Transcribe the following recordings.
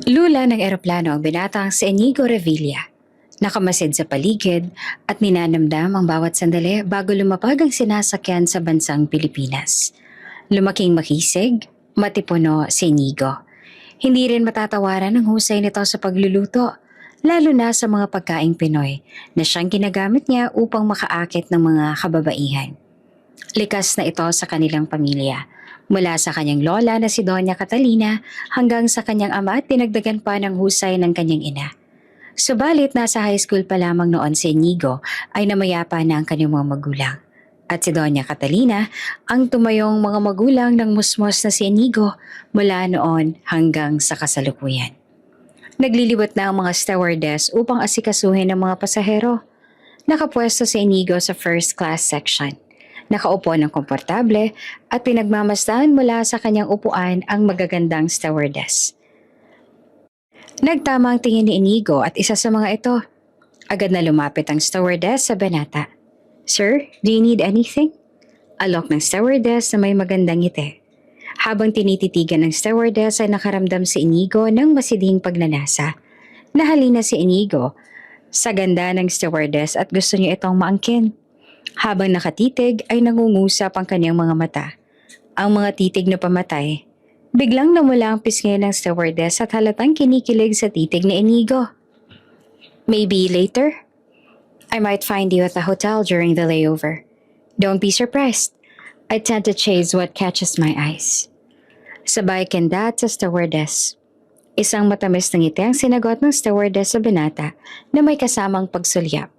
Lula ng eroplano ang binatang si Inigo Revilla. Nakamasid sa paligid at ninanamdam ang bawat sandali bago lumapag ang sinasakyan sa bansang Pilipinas. Lumaking makisig, matipuno si Inigo. Hindi rin matatawaran ang husay nito sa pagluluto, lalo na sa mga pagkaing Pinoy na siyang ginagamit niya upang makaakit ng mga kababaihan. Likas na ito sa kanilang pamilya. Mula sa kanyang lola na si Doña Catalina hanggang sa kanyang ama at dinagdagan pa ng husay ng kanyang ina. Subalit nasa high school pa lamang noon si Inigo ay namayapa na ang kanyang mga magulang. At si Doña Catalina ang tumayong mga magulang ng musmos na si Inigo mula noon hanggang sa kasalukuyan. Naglilibat na ang mga stewardess upang asikasuhin ang mga pasahero. Nakapwesto si Inigo sa first class section. Nakaupo ng komportable at pinagmamasdan mula sa kanyang upuan ang magagandang stewardess. Nagtama ang tingin ni Inigo at isa sa mga ito. Agad na lumapit ang stewardess sa banata. "Sir, do you need anything?" Alok ng stewardess na may magandang ngiti. Habang tinititigan ng stewardess ay nakaramdam si Inigo ng masidhing pagnanasa. Nahalina si Inigo sa ganda ng stewardess at gusto niya itong maangkin. Habang nakatitig ay nangungusap ang kanyang mga mata. Ang mga titig na pamatay. Biglang namula ang pisngi ng stewardess at halatang kinikilig sa titig ni Inigo. "Maybe later? I might find you at the hotel during the layover. Don't be surprised. I tend to chase what catches my eyes." Sabay kendat sa stewardess. Isang matamis na ngiti ang sinagot ng stewardess sa binata na may kasamang pagsulyap.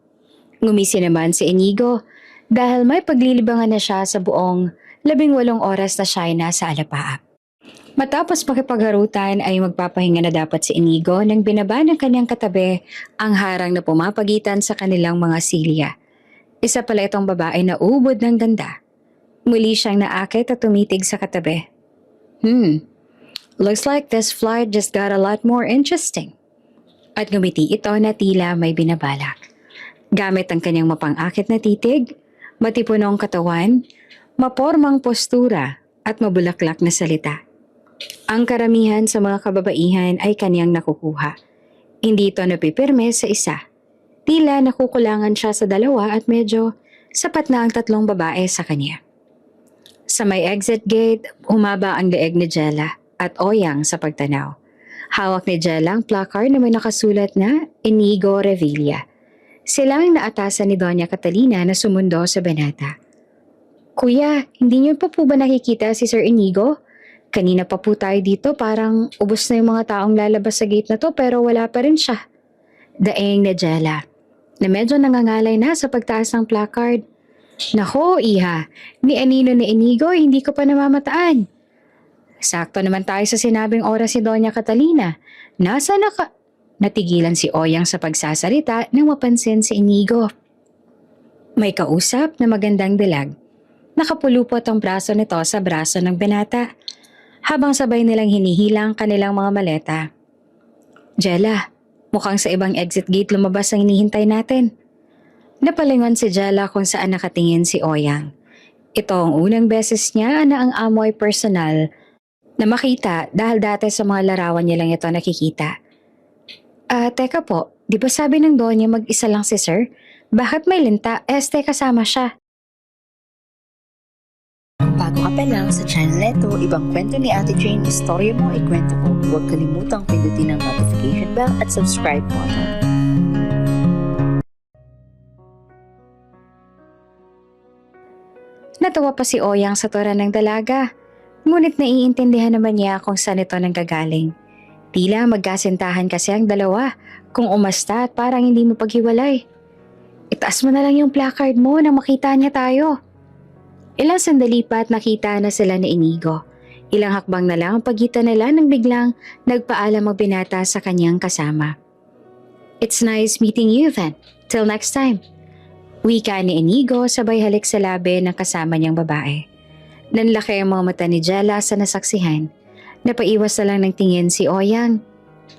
Ngumisi naman si Inigo dahil may paglilibangan na siya sa buong 18 oras na siya ay nasa alapaap. Matapos makipagharutan ay magpapahinga na dapat si Inigo nang binaba ng kanyang katabi ang harang na pumapagitan sa kanilang mga silya. Isa pala itong babae na ubod ng ganda. Muli siyang naakit at tumitig sa katabi. Looks like this flight just got a lot more interesting." At ngumiti ito na tila may binabalak. Gamit ang kanyang mapang-akit na titig, matipunong katawan, mapormang postura at mabulaklak na salita. Ang karamihan sa mga kababaihan ay kanyang nakukuha. Hindi ito napipirme sa isa. Tila nakukulangan siya sa dalawa at medyo sapat na ang 3 babae sa kanya. Sa may exit gate, humaba ang leeg ni Jella at oyang sa pagtanaw. Hawak ni Jella ang placard na may nakasulat na Inigo Revilla. Sila ang naatasan ni Doña Catalina na sumundo sa banata. "Kuya, hindi niyo pa po ba nakikita si Sir Inigo? Kanina pa po tayo dito, parang ubos na yung mga taong lalabas sa gate na to pero wala pa rin siya." Daeng ni Jella, na medyo nangangalay na sa pagtaas ng placard. "Nako, iha, ni Anino ni Inigo hindi ko pa namamataan." "Sakto naman tayo sa sinabing oras ni Doña Catalina. Nasa naka..." Natigilan si Oyang sa pagsasalita nang mapansin si Inigo. May kausap na magandang dilag. Nakapulupot ang braso nito sa braso ng binata, habang sabay nilang hinihilang kanilang mga maleta. "Jella, mukhang sa ibang exit gate lumabas ang hinihintay natin." Napalingon si Jella kung saan nakatingin si Oyang. Ito ang unang beses niya na ang amoy personal na makita dahil dati sa mga larawan niya lang ito nakikita. Teka po, di ba sabi ng Donya mag-isa lang si Sir? Bakit may linta? Kasama siya." Bago ka pa lang sa channel neto, ibang kwento ni Ate Jane, istorya mo, ikwento ko. Huwag kalimutang pindutin ang notification bell at subscribe button. Natawa pa si Oyang sa tura ng dalaga. Ngunit naiintindihan naman niya kung saan ito nanggagaling. Tila magkasintahan kasi ang dalawa kung umasta at parang hindi mo paghiwalay. "Itaas mo na lang yung placard mo nang makita niya tayo." Ilang sandali pa at nakita na sila ni Inigo. Ilang hakbang na lang ang pagitan nila nang biglang nagpaalam ang binata sa kanyang kasama. "It's nice meeting you then. Till next time." Wika ni Inigo sabay halik sa labi ng kasama niyang babae. Nanlaki ang mga mata ni Jella sa nasaksihan. Napaiwas na lang ng tingin si Oyang.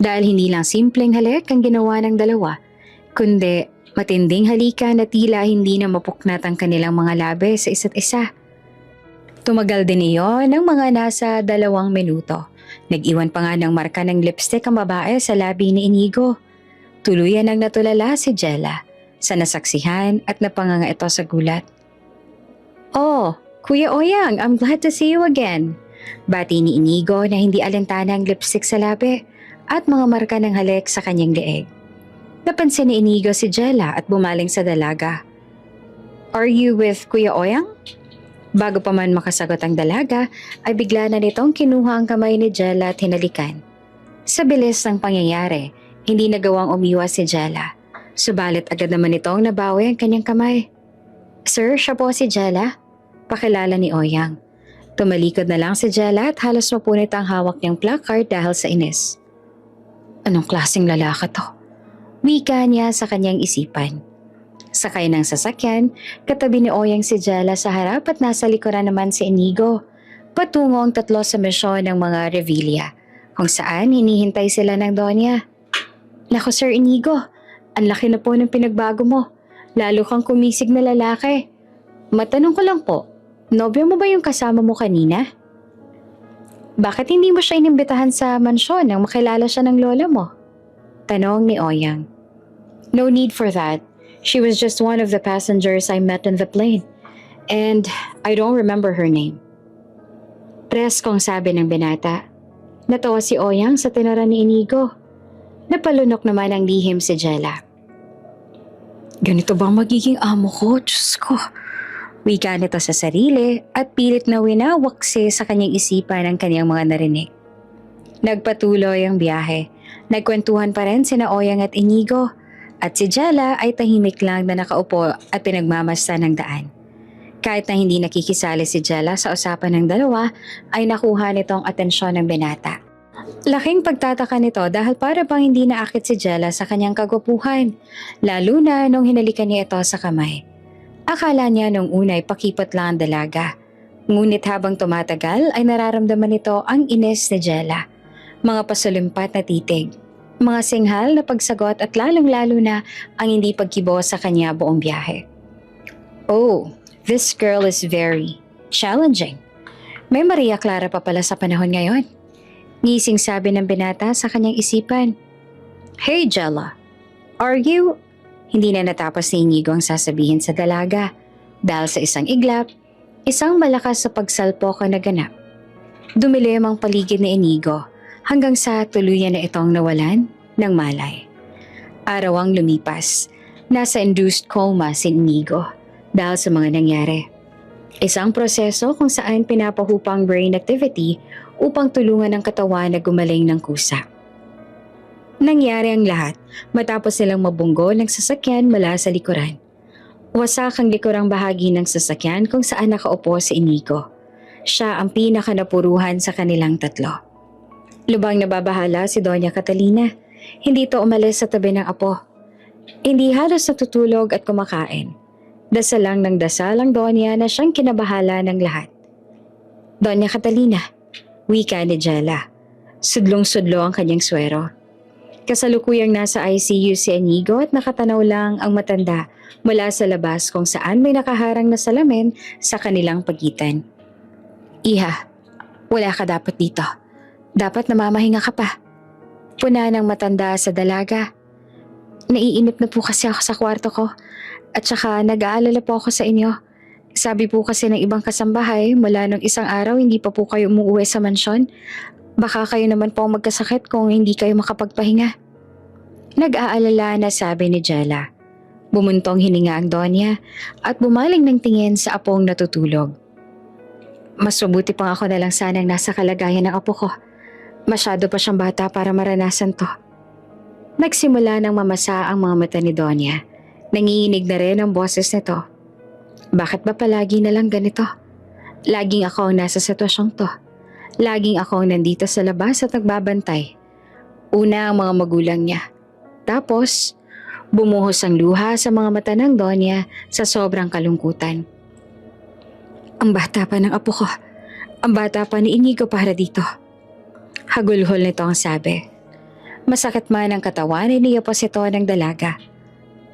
Dahil hindi lang simpleng halik ang ginawa ng dalawa, kundi matinding halikan na tila hindi na mapuknat ang kanilang mga labi sa isa't isa. Tumagal din iyon ng mga nasa 2 minuto Nag-iwan pa nga ng marka ng lipstick ang babae sa labi ni Inigo. Tuluyan ang natulala si Jella sa nasaksihan at napanganga ito sa gulat. Oh, Kuya Oyang, I'm glad to see you again. Bati ni Inigo na hindi alintana ang lipstick sa labi at mga marka ng halik sa kanyang leeg. Napansin ni Inigo si Jella at bumaling sa dalaga. Are you with Kuya Oyang? Bago pa man makasagot ang dalaga, ay bigla na nitong kinuha ang kamay ni Jella at hinalikan. Sa bilis ng pangyayari, hindi nagawang umiwas si Jella. Subalit agad naman itong nabawi ang kanyang kamay. Sir, siya po si Jella? Pakilala ni Oyang. Tumalikod na lang si Jella at halos mapunit ang hawak niyang placard dahil sa inis. Anong klaseng lalaki to? Wika niya sa kanyang isipan. Sakay ng sasakyan, katabi ni Oyang si Jella sa harap at nasa likuran naman si Inigo. Patungo ang tatlo sa misyon ng mga Revilla, kung saan hinihintay sila ng Donya. Naku Sir Inigo, ang laki na po ng pinagbago mo. Lalo kang kumisig na lalaki. Matanong ko lang po, nobyo mo ba yung kasama mo kanina? Bakit hindi mo siya inimbitahan sa mansyon nang makilala siya ng lola mo? Tanong ni Oyang. No need for that. She was just one of the passengers I met in the plane. And I don't remember her name. Preskong sabi ng binata. Natawa si Oyang sa tinara ni Inigo. Napalunok naman ang lihim si Jella. Ganito bang magiging amo ko? Diyos ko. Wika nito sa sarili at pilit na winawaksi sa kanyang isipan ang kanyang mga narinig. Nagpatuloy ang biyahe. Nagkwentuhan pa rin sina Oyang at Inigo. At si Jella ay tahimik lang na nakaupo at pinagmamasdan ng daan. Kahit na hindi nakikisali si Jella sa usapan ng dalawa, ay nakuha nitong atensyon ng binata. Laking pagtataka nito dahil para bang hindi naakit si Jella sa kanyang kagupuhan, lalo na nung hinalikan niya ito sa kamay. Akala niya nung unay pakipot lang ang dalaga. Ngunit habang tumatagal ay nararamdaman nito ang ines ni Jella. Mga pasulumpat na titig. Mga singhal na pagsagot at lalong-lalo na ang hindi pagkibo sa kanya buong biyahe. Oh, this girl is very challenging. May Maria Clara pa pala sa panahon ngayon. Ngising sabi ng binata sa kanyang isipan. Hey Jella, are you? Hindi na natapos ni Inigo ang sasabihin sa dalaga dahil sa isang iglap, isang malakas sa pagsalpok ang naganap. Dumilim ang paligid ni Inigo hanggang sa tuluyan na itong nawalan ng malay. Araw ang lumipas. Nasa induced coma si Inigo dahil sa mga nangyari. Isang proseso kung saan pinapahupang brain activity upang tulungan ang katawan na gumaling ng kusa. Nangyari ang lahat matapos silang mabunggo ng sasakyan mula sa likuran. Wasak ang likurang bahagi ng sasakyan kung saan nakaupo si Inigo. Siya ang pinakanapuruhan sa kanilang tatlo. Lubang nababahala si Doña Catalina. Hindi ito umalis sa tabi ng apo. Hindi halos natutulog at kumakain. Dasal lang ng dasal ang Doña na siyang kinabahala ng lahat. Doña Catalina, wika ni Jella. Sudlong-sudlo ang kanyang swero. Kasalukuyang nasa ICU si Inigo at nakatanaw lang ang matanda mula sa labas kung saan may nakaharang na salamin sa kanilang pagitan. Iha, wala ka dapat dito. Dapat namamahinga ka pa. Puna ng matanda sa dalaga. Naiinip na po kasi ako sa kwarto ko at saka nag-aalala po ako sa inyo. Sabi po kasi ng ibang kasambahay mula nung isang araw hindi pa po kayo umuwi sa mansyon. Baka kayo naman po magkasakit kung hindi kayo makapagpahinga. Nag-aalala na sabi ni Jella. Bumuntong hininga ang Donya at bumaling ng tingin sa apong natutulog. Mas mabuti pang ako na lang sanang nasa kalagayan ng apo ko. Masyado pa siyang bata para maranasan to. Nagsimula ng mamasa ang mga mata ni Donya. Nanginginig na rin ang boses nito. Bakit ba palagi na lang ganito? Laging ako ang nasa sitwasyong to. Laging ako ang nandito sa labas at nagbabantay. Una ang mga magulang niya. Tapos, bumuhos ang luha sa mga mata ng Donya sa sobrang kalungkutan. Ang bata pa ng apo ko. Ang bata pa ni Inigo para dito. Hagulhol nito ang sabi. Masakit man ang katawan, iniyapos ito ng dalaga.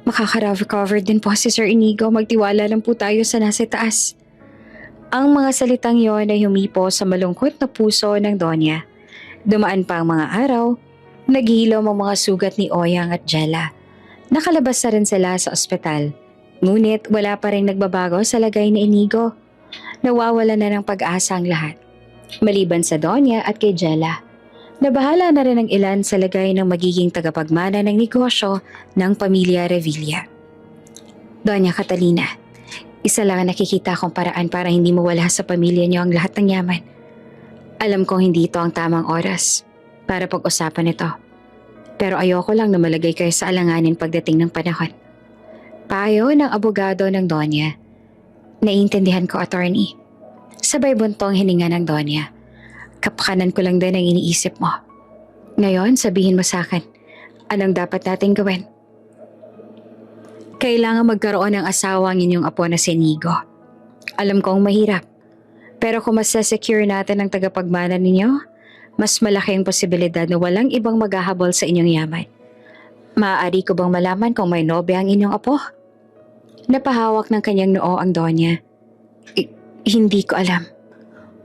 Makaka-recover din po si Sir Inigo, magtiwala lang po tayo sa nasa taas. Ang mga salitang yon ay humipo sa malungkot na puso ng Donya. Dumaan pa ang mga araw, naghihilom ang mga sugat ni Oyang at Jella. Nakalabas na rin sila sa ospital, ngunit wala pa rin nagbabago sa lagay ni Inigo. Nawawala na ng pag-asa ang lahat, maliban sa Donya at kay Jella. Nabahala na rin ang ilan sa lagay ng magiging tagapagmana ng negosyo ng pamilya Revilla. Doña Catalina, isa lang ang nakikita kong paraan para hindi mawala sa pamilya niyo ang lahat ng yaman. Alam kong hindi ito ang tamang oras para pag-usapan ito. Pero ayoko lang na malagay kayo sa alanganin pagdating ng panahon. Payo ng abogado ng Donya. Naiintindihan ko, attorney. Sabay buntong hininga ng Donya. Kapakanan ko lang din ang iniisip mo. Ngayon, sabihin mo sa akin, anong dapat nating gawin? Kailangan magkaroon ng asawa ang inyong apo na si Inigo. Alam kong mahirap, pero kung mas secure natin ang tagapagmana ninyo, mas malaki ang posibilidad na walang ibang maghahabol sa inyong yaman. Maaari ko bang malaman kung may nobya ang inyong apo? Napahawak ng kanyang noo ang Donya. Hindi ko alam.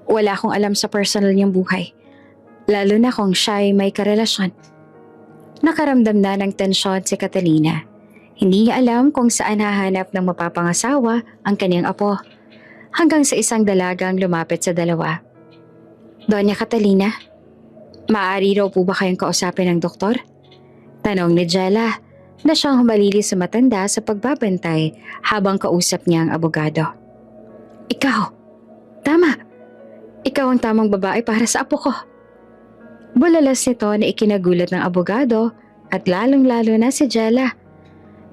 Wala akong alam sa personal niyang buhay, lalo na kung siya ay may karelasyon. Nakaramdam na ng tensyon si Catalina. Hindi niya alam kung saan hahanap ng mapapangasawa ang kanyang apo, hanggang sa isang dalagang lumapit sa dalawa. Doña Catalina, maaari raw po ba kayong kausapin ng doktor? Tanong ni Jella na siyang humalili sa matanda sa pagbabantay habang kausap niya ang abogado. Ikaw, tama. Ikaw ang tamang babae para sa apo ko. Bulalas nito na ikinagulat ng abogado at lalong-lalo na si Jella.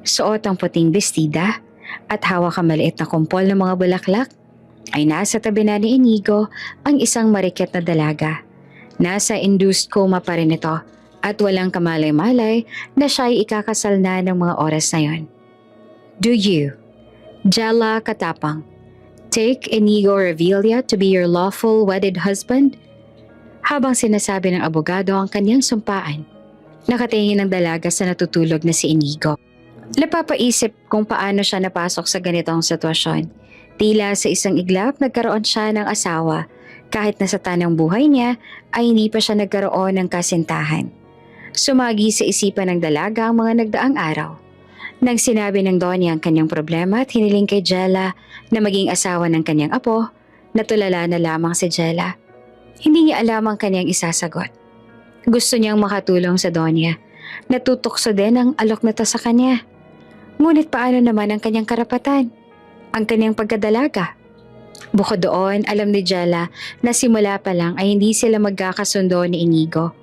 Suot ang puting bestida at hawak ang maliit na kumpol ng mga bulaklak ay nasa tabi na ni Inigo ang isang marikit na dalaga. Nasa induced coma pa rin ito at walang kamalay-malay na siya ay ikakasal na ng mga oras na yon. Do you, Jella Katapang, take Inigo Revilla to be your lawful wedded husband? Habang sinasabi ng abogado ang kanyang sumpaan, nakatingin ang dalaga sa natutulog na si Inigo. Napapaisip kung paano siya napasok sa ganitong sitwasyon. Tila sa isang iglap nagkaroon siya ng asawa kahit na sa tanang buhay niya ay hindi pa siya nagkaroon ng kasintahan. Sumagi sa isipan ng dalaga ang mga nagdaang araw. Nang sinabi ng Donya ang kanyang problema at hiniling kay Jella na maging asawa ng kanyang apo, natulala na lamang si Jella. Hindi niya alam ang kanyang isasagot. Gusto niyang makatulong sa Donya. Natutokso din ang alok na to sa kanya. Ngunit paano naman ang kanyang karapatan? Ang kanyang pagkadalaga? Bukod doon, alam ni Jella na simula pa lang ay hindi sila magkakasundo ni Inigo.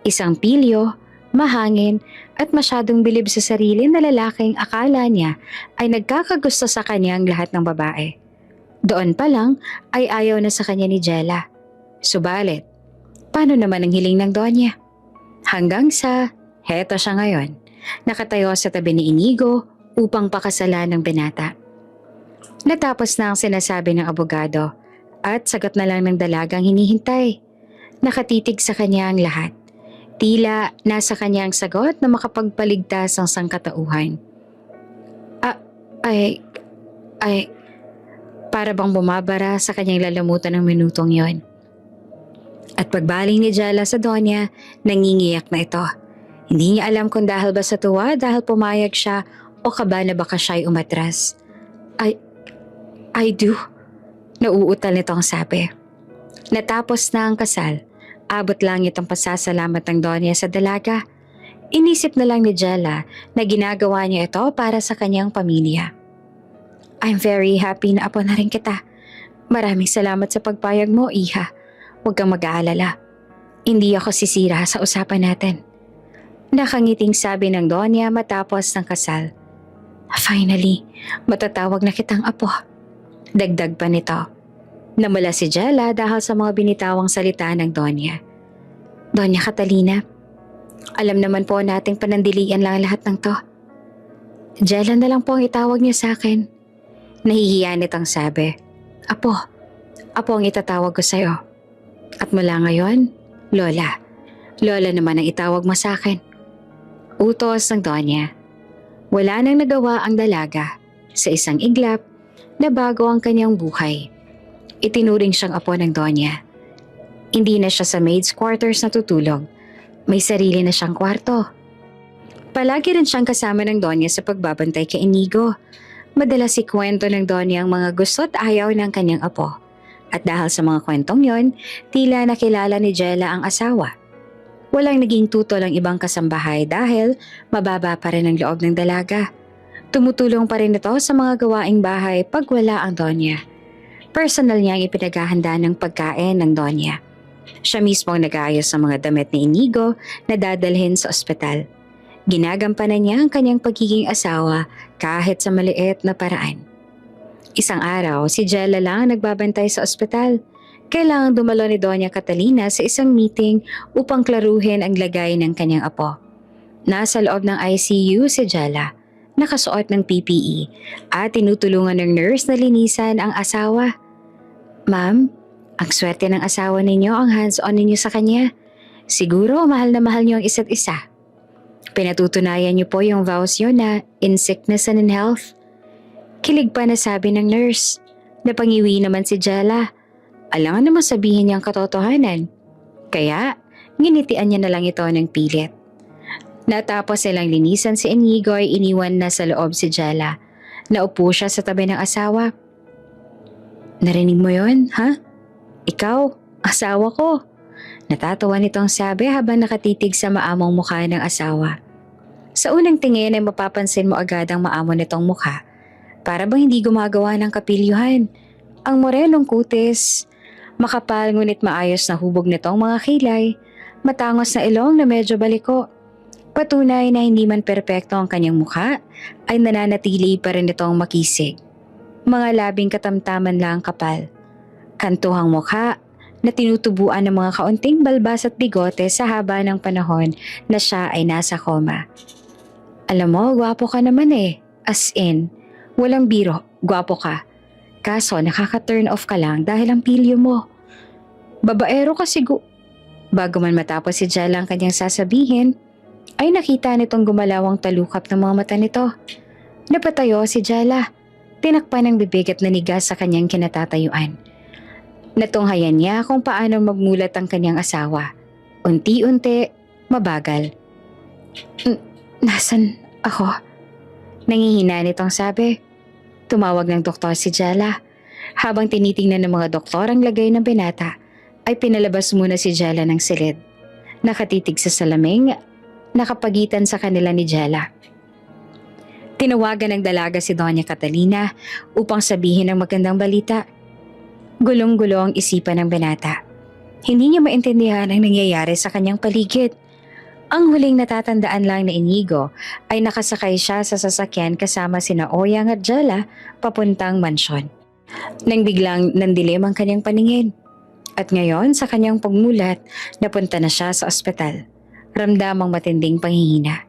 Isang pilyo, mahangin at masyadong bilib sa sarili na lalaking akala niya ay nagkakagusto sa kanyang lahat ng babae. Doon pa lang ay ayaw na sa kanya ni Jella. Subalit, paano naman ang hiling ng Donya? Hanggang sa, heto siya ngayon, nakatayo sa tabi ni Inigo upang pakasalan ng binata. Natapos na ang sinasabi ng abogado at sagot na lang ng dalagang hinihintay. Nakatitig sa kanya ang lahat. Tila nasa kanya ang sagot na makapagpaligtas ang sangkatauhan. Para bang bumabara sa kanyang lalamutan ng minutong yon. At pagbaling ni Jella sa Donya, nangingiyak na ito. Hindi niya alam kung dahil ba sa tuwa dahil pumayag siya o kaba na baka siya'y umatras. I do. Nauutal nito ang sabi. Natapos na ang kasal. Abot langit ang pasasalamat ng Donya sa dalaga. Inisip na lang ni Jella na ginagawa niya ito para sa kanyang pamilya. I'm very happy na apo na rin kita. Maraming salamat sa pagpayag mo, Iha. Huwag kang mag-aalala. Hindi ako sisira sa usapan natin. Nakangiting sabi ng Donya matapos ng kasal. Finally, matatawag na kitang apo. Dagdag pa nito. Namula si Jella dahil sa mga binitawang salita ng Donya. Doña Catalina, alam naman po nating panandilian lang lahat ng to. Jella na lang po ang itawag niya sa akin. Nahihiyanit ang sabi. Apo ang itatawag ko sa'yo. At mula ngayon, Lola. Lola naman ang itawag mo sa akin. Utos ng Donya. Wala nang nagawa ang dalaga sa isang iglap na bago ang kanyang buhay. Itinuring siyang apo ng Donya. Hindi na siya sa maid's quarters natutulog. May sarili na siyang kwarto. Palagi rin siyang kasama ng Donya sa pagbabantay kay Inigo. Madalas ikwento ng Donya ang mga gusto at ayaw ng kanyang apo. At dahil sa mga kwentong yon, tila nakilala ni Jella ang asawa. Walang naging tutol ang ibang kasambahay dahil mababa pa rin ang loob ng dalaga. Tumutulong pa rin ito sa mga gawaing bahay pag wala ang Donya. Personal niya ang ipinaghahanda ng pagkain ng Donya. Siya mismo ang nag-aayos ng mga damit ni Inigo na dadalhin sa ospital. Ginagampanan niya ang kanyang pagiging asawa kahit sa maliit na paraan. Isang araw, si Jella lang ang nagbabantay sa ospital. Kailangang dumalo ni Doña Catalina sa isang meeting upang klaruhin ang lagay ng kanyang apo. Nasa loob ng ICU si Jella, nakasuot ng PPE at tinutulungan ng nurse na linisan ang asawa. Ma'am, ang swerte ng asawa ninyo ang hands-on ninyo sa kanya. Siguro mahal na mahal niyo ang isa't isa. Pinatutunayan niyo po yung vows niyo na in sickness and in health. Kilig pa na sabi ng nurse. Napangiwi naman si Jella. Alangan naman sabihin niyang katotohanan. Kaya, ginitian niya na lang ito ng pilit. Natapos silang linisan si Inigo ay iniwan na sa loob si Jella. Naupo siya sa tabi ng asawa. Narinig mo yon, ha? Ikaw, asawa ko. Natatawa nitong sabi habang nakatitig sa maamong mukha ng asawa. Sa unang tingin ay mapapansin mo agad ang maamo nitong mukha. Para bang hindi gumagawa ng kapilyuhan. Ang morenong kutis, makapal ngunit maayos na hubog nitong mga kilay, matangos na ilong na medyo baliko. Patunay na hindi man perpekto ang kanyang mukha, ay nananatili pa rin itong makisig. Mga labing katamtaman lang kapal. Kantuhang mukha na tinutubuan ng mga kaunting balbas at bigote sa haba ng panahon na siya ay nasa koma. Alam mo, gwapo ka naman eh. As in, walang biro, gwapo ka. Kaso nakaka-turn off ka lang dahil ang pilyo mo. Babaero ka Bago man matapos si Jella ang kanyang sasabihin, ay nakita nitong gumalawang talukap ng mga mata nito. Napatayo si Jella. Tinakpan ng bibig at nanigas sa kanyang kinatatayuan. Natunghayan niya kung paano magmulat ang kanyang asawa. Unti-unti, mabagal. Nasaan ako? Nangihina nitong sabi. Tumawag ng doktor si Jella. Habang tinitingnan ng mga doktor ang lagay ng binata, ay pinalabas muna si Jella ng silid. Nakatitig sa salaming, nakapagitan sa kanila ni Jella. Tinawagan ng dalaga si Doña Catalina upang sabihin ang magandang balita. Gulong-gulo ang isipan ng binata. Hindi niya maintindihan ang nangyayari sa kanyang paligid. Ang huling natatandaan lang ni Inigo ay nakasakay siya sa sasakyan kasama sina Oyang at Jella papuntang mansyon. Nang biglang nandilim ang kanyang paningin. At ngayon sa kanyang pagmulat, napunta na siya sa ospital. Ramdam ang matinding panghihina.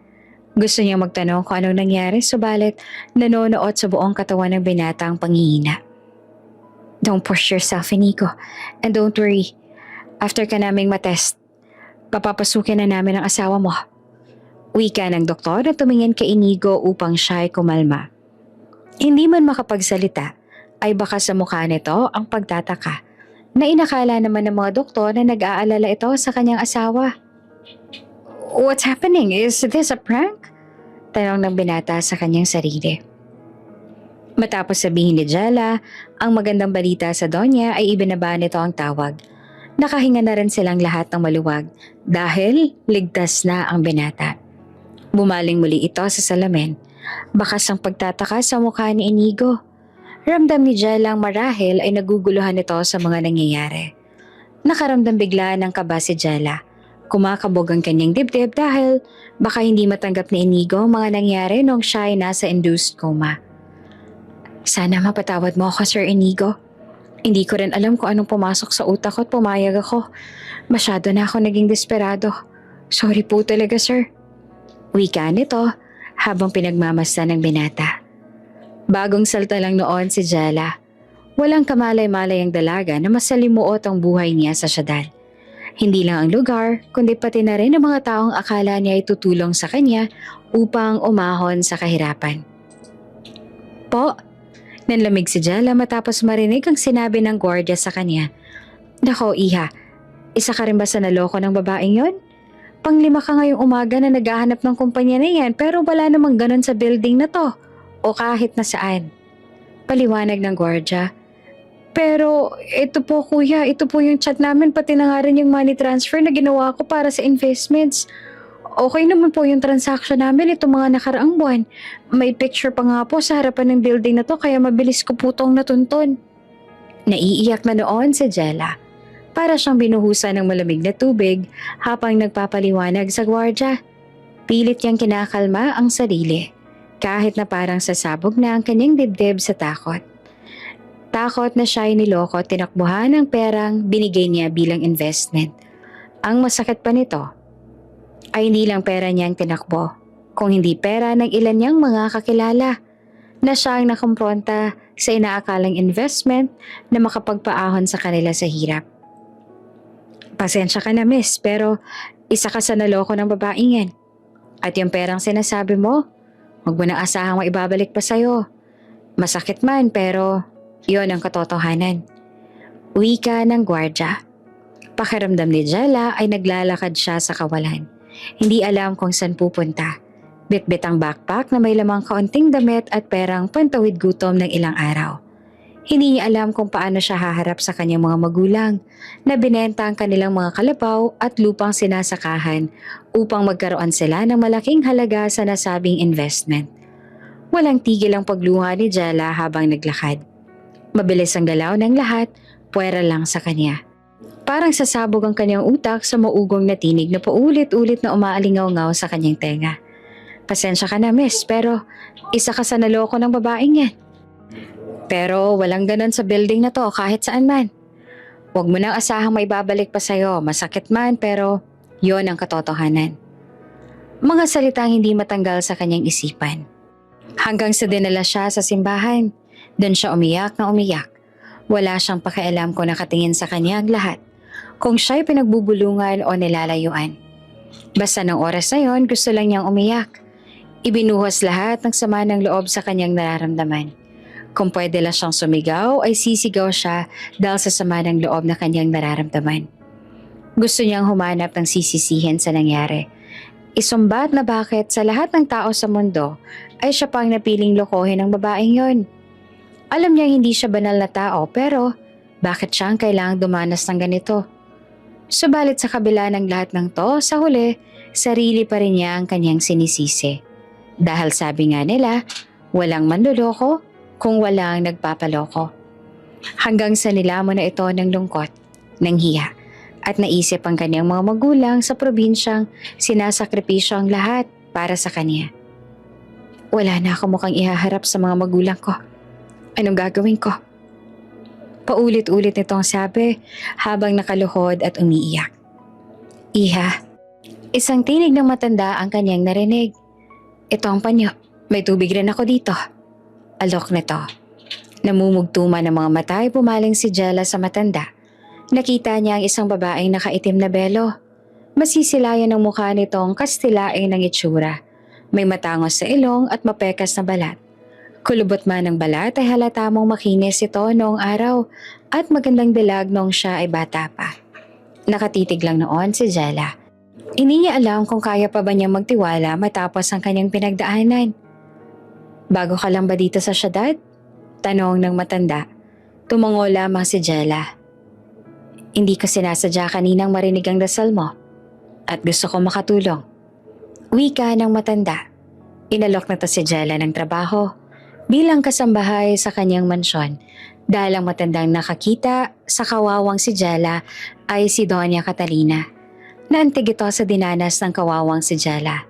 Gusto niyang magtanong kung anong nangyari, subalit nanonood sa buong katawan ng binata ang panghihina. Don't push yourself, Inigo. And don't worry. After ka naming matest, papapasukin na namin ang asawa mo. Wika ng doktor na tumingin kay Inigo upang siya ay kumalma. Hindi man makapagsalita, ay baka sa mukha nito ang pagtataka na inakala naman ng mga doktor na nag-aalala ito sa kanyang asawa. What's happening? Is this a prank? Tanong ng binata sa kanyang sarili. Matapos sabihin ni Jella ang magandang balita sa Donya ay ibinaba nito ang tawag. Nakahinga na rin silang lahat ng maluwag dahil ligtas na ang binata. Bumaling muli ito sa salamin. Bakas ang pagtataka sa mukha ni Inigo. Ramdam ni Jella ang marahil ay naguguluhan ito sa mga nangyayari. Nakaramdam bigla ng kaba si Jella. Kumakabog ang kanyang dibdib dahil baka hindi matanggap ni Inigo ang mga nangyari noong siya ay nasa induced coma. Sana mapatawad mo ako, Sir Inigo. Hindi ko rin alam kung anong pumasok sa utak ko at pumayag ako. Masyado na ako naging desperado. Sorry po talaga, sir. Wika nito habang pinagmamasdan ng binata. Bagong salta lang noon si Jella. Walang kamalay-malay ang dalaga na masalimuot ang buhay niya sa syudad. Hindi lang ang lugar, kundi pati na rin ang mga taong akala niya ay tutulong sa kanya upang umahon sa kahirapan. Po, nanlamig si Jella matapos marinig ang sinabi ng gwardiya sa kanya. Nako, iha, Isa ka rin ba sa naloko ng babaeng yon? Panglima ka ngayong umaga na naghahanap ng kumpanya na yan pero wala namang ganun sa building na to o kahit na saan. Paliwanag ng gwardya. Pero ito po kuya, ito po yung chat namin pati na nga rin yung money transfer na ginawa ko para sa investments. Okay naman po yung transaction namin itong mga nakaraang buwan. May picture pa nga po sa harapan ng building na to kaya mabilis ko po tong natuntun. Naiiyak na noon si Jella. Para siyang binuhusan ng malamig na tubig habang nagpapaliwanag sa gwardya. Pilit niyang kinakalma ang sarili kahit na parang sasabog na ang kanyang dibdib sa takot. Takot na siya ay niloko at tinakbuhan ng perang binigay niya bilang investment. Ang masakit pa nito ay hindi lang pera niya ang tinakbo, kung hindi pera ng ilan niyang mga kakilala na siya ang nakumpronta sa inaakalang investment na makapagpaahon sa kanila sa hirap. Pasensya ka na miss, pero isa ka sa naloko ng babaeng yan. At yung perang sinasabi mo, huwag mo nang asahang maibabalik pa sa'yo. Masakit man pero yon ang katotohanan. Wika ng gwardya. Pakiramdam ni Jella ay naglalakad siya sa kawalan. Hindi alam kung saan pupunta. Bitbit ang backpack na may lamang kaunting damit at perang pantawid gutom ng ilang araw. Hindi niya alam kung paano siya haharap sa kanyang mga magulang na binenta ang kanilang mga kalabaw at lupang sinasakahan upang magkaroon sila ng malaking halaga sa nasabing investment. Walang tigil ang pagluha ni Jella habang naglakad. Mabilis ang galaw ng lahat, puwera lang sa kanya. Parang sasabog ang kanyang utak sa maugong na tinig na paulit-ulit na umaalingaw-ngaw sa kanyang tenga. Pasensya ka na miss, pero isa ka sa naloko ng babaeng yan. Pero walang ganon sa building na to kahit saan man. Huwag mo nang asahang maibabalik pa sa'yo, masakit man pero yon ang katotohanan. Mga salitang hindi matanggal sa kanyang isipan. Hanggang sa dinala siya sa simbahan, doon siya umiyak na umiyak. Wala siyang pakialam kung nakatingin sa kanya ang lahat, kung siya'y pinagbubulungan o nilalayuan. Basta ng oras na yon, gusto lang niyang umiyak. Ibinuhos lahat ng sama ng loob sa kanyang nararamdaman. Kung pwede lang siyang sumigaw, ay sisigaw siya dahil sa sama ng loob na kanyang nararamdaman. Gusto niyang humanap ng sisisihin sa nangyari. Isumbat na bakit sa lahat ng tao sa mundo ay siya pang napiling lokohin ng babaeng yon. Alam niya hindi siya banal na tao pero bakit siya ang kailangang dumanas ng ganito? Subalit sa kabila ng lahat ng to, sa huli, sarili pa rin niya ang kanyang sinisisi. Dahil sabi nga nila, walang manloloko kung walang nagpapaloko. Hanggang sa nilamon na ito ng lungkot, ng hiya, at naisip ang kanyang mga magulang sa probinsyang sinasakripisyo ang lahat para sa kanya. Wala na ako mukhang ihaharap sa mga magulang ko. Anong gagawin ko? Paulit-ulit nitong sabi habang nakaluhod at umiiyak. Iha, isang tinig ng matanda ang kanyang narinig. Ito ang panyo, may tubig rin ako dito. Alok nito. Namumugtuma ng mga mata ay pumaling si Jella sa matanda. Nakita niya ang isang babaeng nakaitim na belo. Masisilayan ang mukha nitong kastilaing ng itsura. May matangos sa ilong at mapekas na balat. Kulubot man ng balat ay halata mong makinis ito noong araw at magandang dilag noong siya ay bata pa. Nakatitig lang noon si Jella. Hindi niya alam kung kaya pa ba niyang magtiwala matapos ang kanyang pinagdaanan. Bago ka lang ba dito sa syudad? Tanong ng matanda. Tumango lamang si Jella. Hindi ko sinasadya kaninang marinig ang dasal mo at gusto ko makatulong. Wika ng matanda. Inalok na to si Jella ng trabaho bilang kasambahay sa kanyang mansyon dahil ang matandang nakakita sa kawawang si Jella ay si Doña Catalina. Naantig ito sa dinanas ng kawawang si Jella.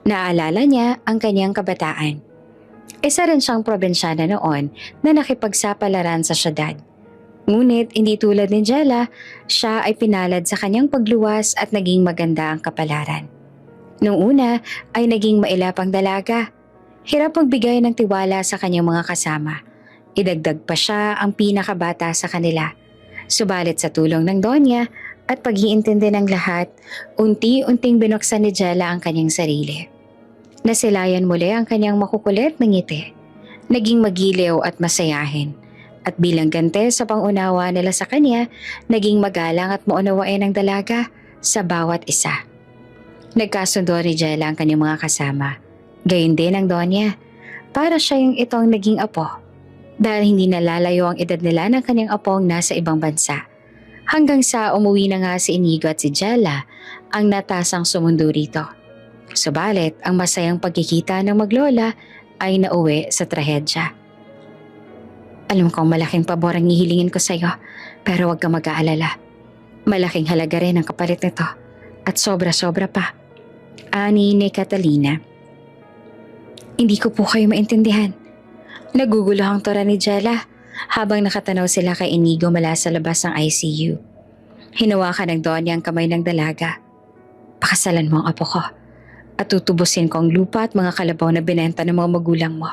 Naalala niya ang kanyang kabataan. Isa rin siyang probinsyana noon na nakipagsapalaran sa syudad. Ngunit hindi tulad ni Jella, siya ay pinalad sa kanyang pagluwas at naging maganda ang kapalaran. Noong una ay naging mailapang dalaga. Hirap magbigay ng tiwala sa kanyang mga kasama. Idagdag pa siya ang pinakabata sa kanila. Subalit sa tulong ng Donya at pag-iintindi ng lahat, unti-unting binuksan ni Jella ang kanyang sarili. Nasilayan muli ang kanyang makukulit na ngiti. Naging magiliw at masayahin. At bilang gante sa pangunawa nila sa kanya, naging magalang at maunawain ang dalaga sa bawat isa. Nagkasundo ni Jella ang kanyang mga kasama. Gayun din ang Donya. Para siya yung itong naging apo. Dahil hindi nalalayo ang edad nila ng kanyang apong nasa ibang bansa. Hanggang sa umuwi na nga si Inigo at si Jella ang natasang sumundo rito. Subalit, ang masayang pagkikita ng maglola ay nauwi sa trahedya. Alam kong malaking pabor ang hihilingin ko sa iyo, pero huwag kang mag-aalala. Malaking halaga rin ang kapalit nito at sobra-sobra pa. Ani ni Catalina. Hindi ko po kayo maintindihan. Nagugulo ang tora ni Jella habang nakatanaw sila kay Inigo mula sa labas ng ICU. Hinawakan ng Donya ang kamay ng dalaga. Pakasalan mo ang apo ko at tutubusin ko ang lupa at mga kalabaw na binenta ng mga magulang mo.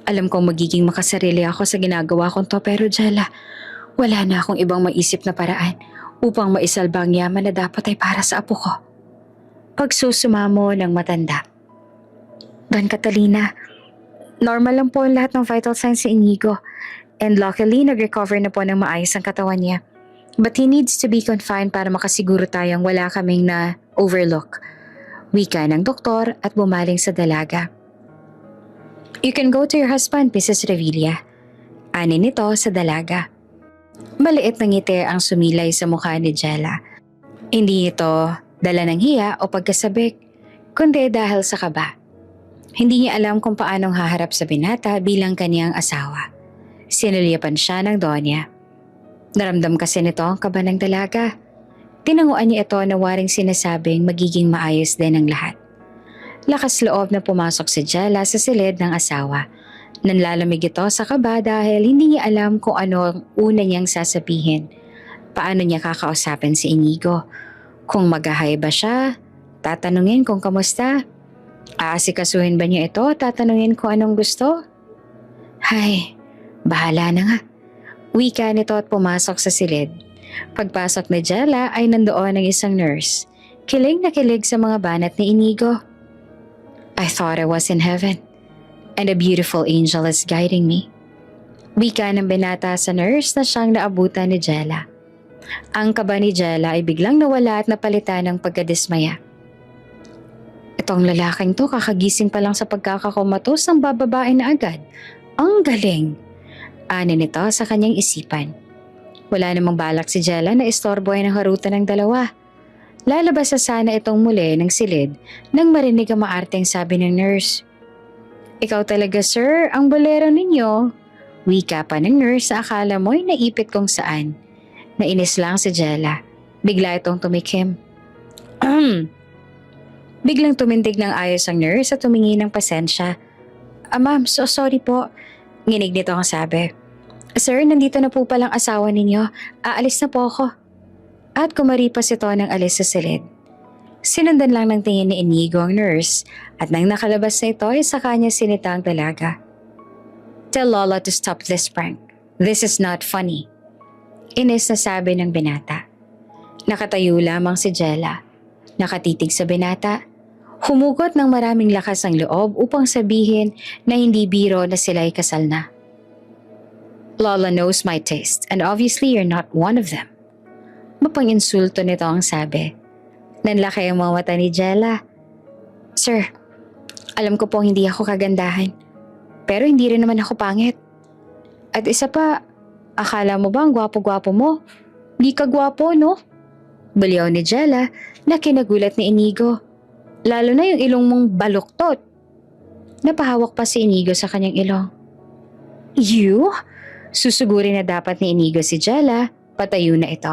Alam kong magiging makasarili ako sa ginagawa kong to, pero Jella, wala na akong ibang maisip na paraan upang maisalba ang yaman na dapat ay para sa apo ko. Pagsusumamo ng matanda. Don Catalina, normal lang po ang lahat ng vital signs si Inigo, and luckily nag-recover na po ng maayos ang katawan niya. But he needs to be confined para makasiguro tayong wala kaming na overlook. Wika ng doktor at bumaling sa dalaga. You can go to your husband, Mrs. Revilla. Ani nito sa dalaga. Maliit na ngiti ang sumilay sa mukha ni Jella. Hindi ito dala ng hiya o pagkasabik, kundi dahil sa kaba. Hindi niya alam kung paanong haharap sa binata bilang kaniyang asawa. Sinulyapan siya ng Donya. Naramdam kasi nito ang kaba ng dalaga. Tinanguan niya ito na waring sinasabing magiging maayos din ang lahat. Lakas loob na pumasok si Jella sa silid ng asawa. Nanlalamig ito sa kaba dahil hindi niya alam kung ano ang una niyang sasabihin. Paano niya kakausapin si Inigo? Kung mag-hi ba siya? Tatanungin kung kamusta? Aasikasuhin ba niya ito? Tatanungin kung anong gusto? Hay, bahala na nga. Wika nito at pumasok sa silid. Pagpasok ni Jella ay nandoon ang isang nurse. Kilig na kilig sa mga banat ni Inigo. I thought I was in heaven, and a beautiful angel is guiding me. Wika ng binata sa nurse na siyang naabutan ni Jella. Ang kaba ni Jella ay biglang nawala at napalitan ng pagkadismaya. Itong lalaking to kakagising pa lang sa pagkakakomatos ng bababae na agad. Ang galing! Ani nito sa kanyang isipan. Wala namang balak si Jella na istorboy ng harutan ng dalawa. Lalabas na sana itong muli ng silid nang marinig ang maarteng sabi ng nurse. Ikaw talaga sir, ang bolero ninyo. Wika pa ng nurse sa akala mo'y naipit kung saan. Nainis lang si Jella. Bigla itong tumikim. Biglang tumindig ng ayos ang nurse at tumingi ng pasensya. Ma'am, so sorry po. Nginig nito ang sabi. Sir, nandito na po palang asawa ninyo. Aalis na po ako. At kumaripas ito ng alis sa silid. Sinundan lang ng tingin ni Inigo ang nurse at nang nakalabas na ito ay sa kanya sinita ang dalaga. Tell Lola to stop this prank. This is not funny. Inis na sabi ng binata. Nakatayo lamang si Jella. Nakatitig sa binata. Humugot ng maraming lakas ang loob upang sabihin na hindi biro na sila'y kasal na. Lola knows my taste and obviously you're not one of them. Mapang-insulto nito ang sabi. Nanlaki ang mga mata ni Jella. Sir, alam ko pong hindi ako kagandahan. Pero hindi rin naman ako pangit. At isa pa, akala mo ba ang gwapo-gwapo mo? Di ka gwapo, no? Baliw ni Jella na kinagulat ni Inigo. Lalo na yung ilong mong baluktot. Napahawak pa si Inigo sa kanyang ilong. You? Susugurin na dapat ni Inigo si Jella, patayo na ito.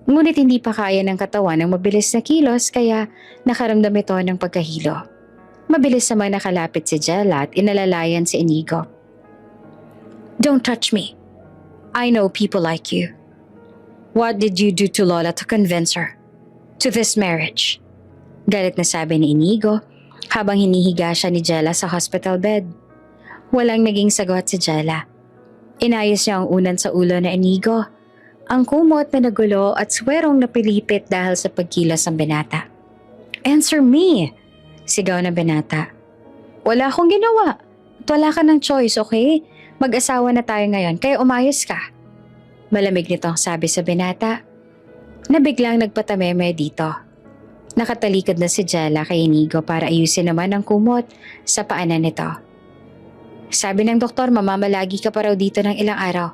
Ngunit hindi pa kaya ng katawan ng mabilis na kilos kaya nakaramdam ito ng pagkahilo. Mabilis naman nakalapit si Jella at inalalayan si Inigo. Don't touch me. I know people like you. What did you do to Lola to convince her to this marriage? Galit na sabi ni Inigo habang hinihiga siya ni Jella sa hospital bed. Walang naging sagot si Jella. Inayos niya ang unan sa ulo na Inigo. Ang kumot na nagulo at swerong napilipit dahil sa pagkilos ng binata. Answer me! Sigaw ng binata. Wala akong ginawa. At wala ka ng choice, okay? Mag-asawa na tayo ngayon, kaya umayos ka. Malamig nitong sabi sa binata, na biglang nagpatameme dito. Nakatalikod na si Jella kay Inigo para ayusin naman ang kumot sa paanan nito. Sabi ng doktor, mamamalagi ka pa raw dito ng ilang araw.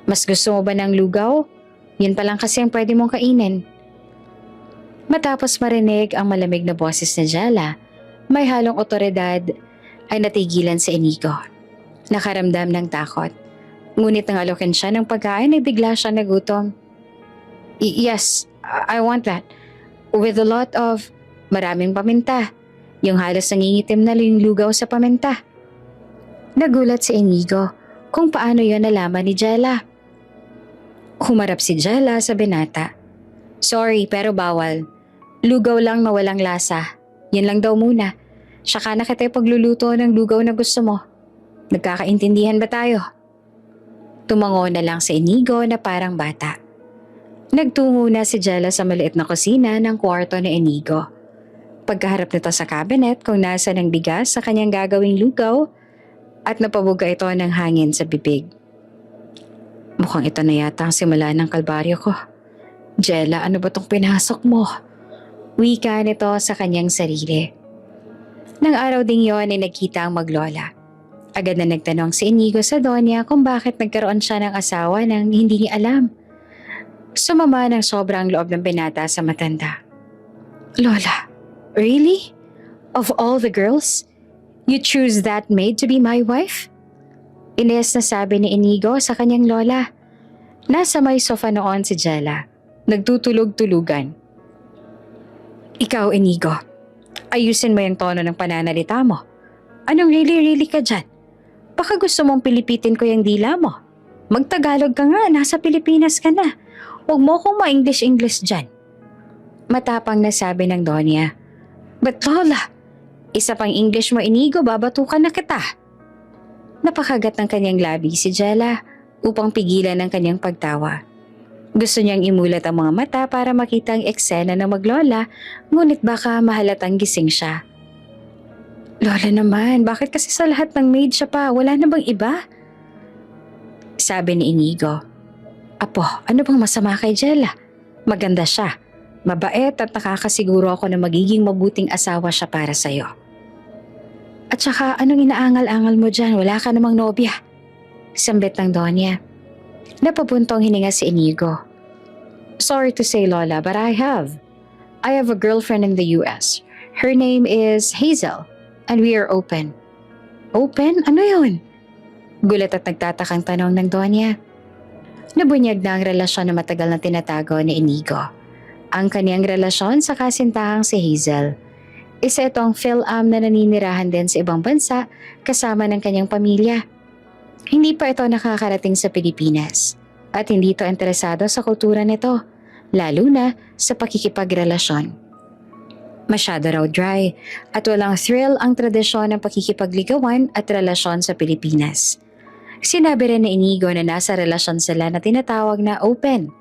Mas gusto mo ba ng lugaw? Yun pa lang kasi ang pwede mong kainin. Matapos marinig ang malamig na boses ni Jella, may halong otoridad ay natigilan si Inigo. Nakaramdam ng takot. Ngunit nang alokin siya ng pagkain ay bigla siya nagutom. Yes, I want that. With a lot of maraming paminta. Yung halos nangingitim na yung lugaw sa paminta. Nagulat si Inigo kung paano yon nalaman ni Jella. Humarap si Jella sa binata. Sorry, pero bawal. Lugaw lang na walang lasa. Yan lang daw muna. Saka na kita pagluluto ng lugaw na gusto mo. Nagkakaintindihan ba tayo? Tumango na lang si Inigo na parang bata. Nagtungo na si Jella sa maliit na kusina ng kwarto ni Inigo. Pagkaharap nito sa cabinet kung nasa ng bigas sa kanyang gagawing lugaw at napabuga ito ng hangin sa bibig. Mukhang ito na yata ang simula ng kalbaryo ko. Jella, ano ba tong pinasok mo? Wika nito sa kanyang sarili. Nang araw ding yon ay nagkita ang maglola. Agad na nagtanong si Inigo sa Donya kung bakit nagkaroon siya ng asawa nang hindi niya alam. Sumama ng sobrang loob ng binata sa matanda. Lola, really? Of all the girls, you choose that maid to be my wife? Ines na sabi ni Inigo sa kanyang lola. Nasa may sofa noon si Jella, nagtutulog-tulugan. Ikaw, Inigo, ayusin mo yung tono ng pananalita mo. Anong really ka dyan? Baka gusto mong pilipitin ko yung dila mo. Magtagalog ka nga, nasa Pilipinas ka na. Huwag mo akong ma-English dyan. Matapang na sabi ng Donya. But Lola, isa pang English mo, Inigo, babatukan na kita. Napakagat ng kanyang labi si Jella upang pigilan ang kanyang pagtawa. Gusto niyang imulat ang mga mata para makita ang eksena ng maglola, ngunit baka mahalatang gising siya. Lola naman, bakit kasi sa lahat ng maid siya pa? Wala na bang iba? Sabi ni Inigo. Apo, ano bang masama kay Jella? Maganda siya, mabait at nakakasiguro ako na magiging mabuting asawa siya para sa'yo. At saka anong inaangal-angal mo dyan? Wala ka namang nobya. Sambit ng Donya. Napabuntong hininga si Inigo. Sorry to say, Lola, but I have. I have a girlfriend in the US. Her name is Hazel, and we are open. Open? Ano yun? Gulat at nagtatakang tanong ng Donya. Nabunyag na ang relasyon na matagal na tinatago ni Inigo. Ang kaniyang relasyon sa kasintahang si Hazel. Isa itong Phil-Am na naninirahan din sa ibang bansa kasama ng kanyang pamilya. Hindi pa ito nakakarating sa Pilipinas at hindi ito interesado sa kultura nito, lalo na sa pakikipagrelasyon. Masyado raw dry at walang thrill ang tradisyon ng pakikipagligawan at relasyon sa Pilipinas. Sinabi rin ni Inigo na nasa relasyon sila na tinatawag na open,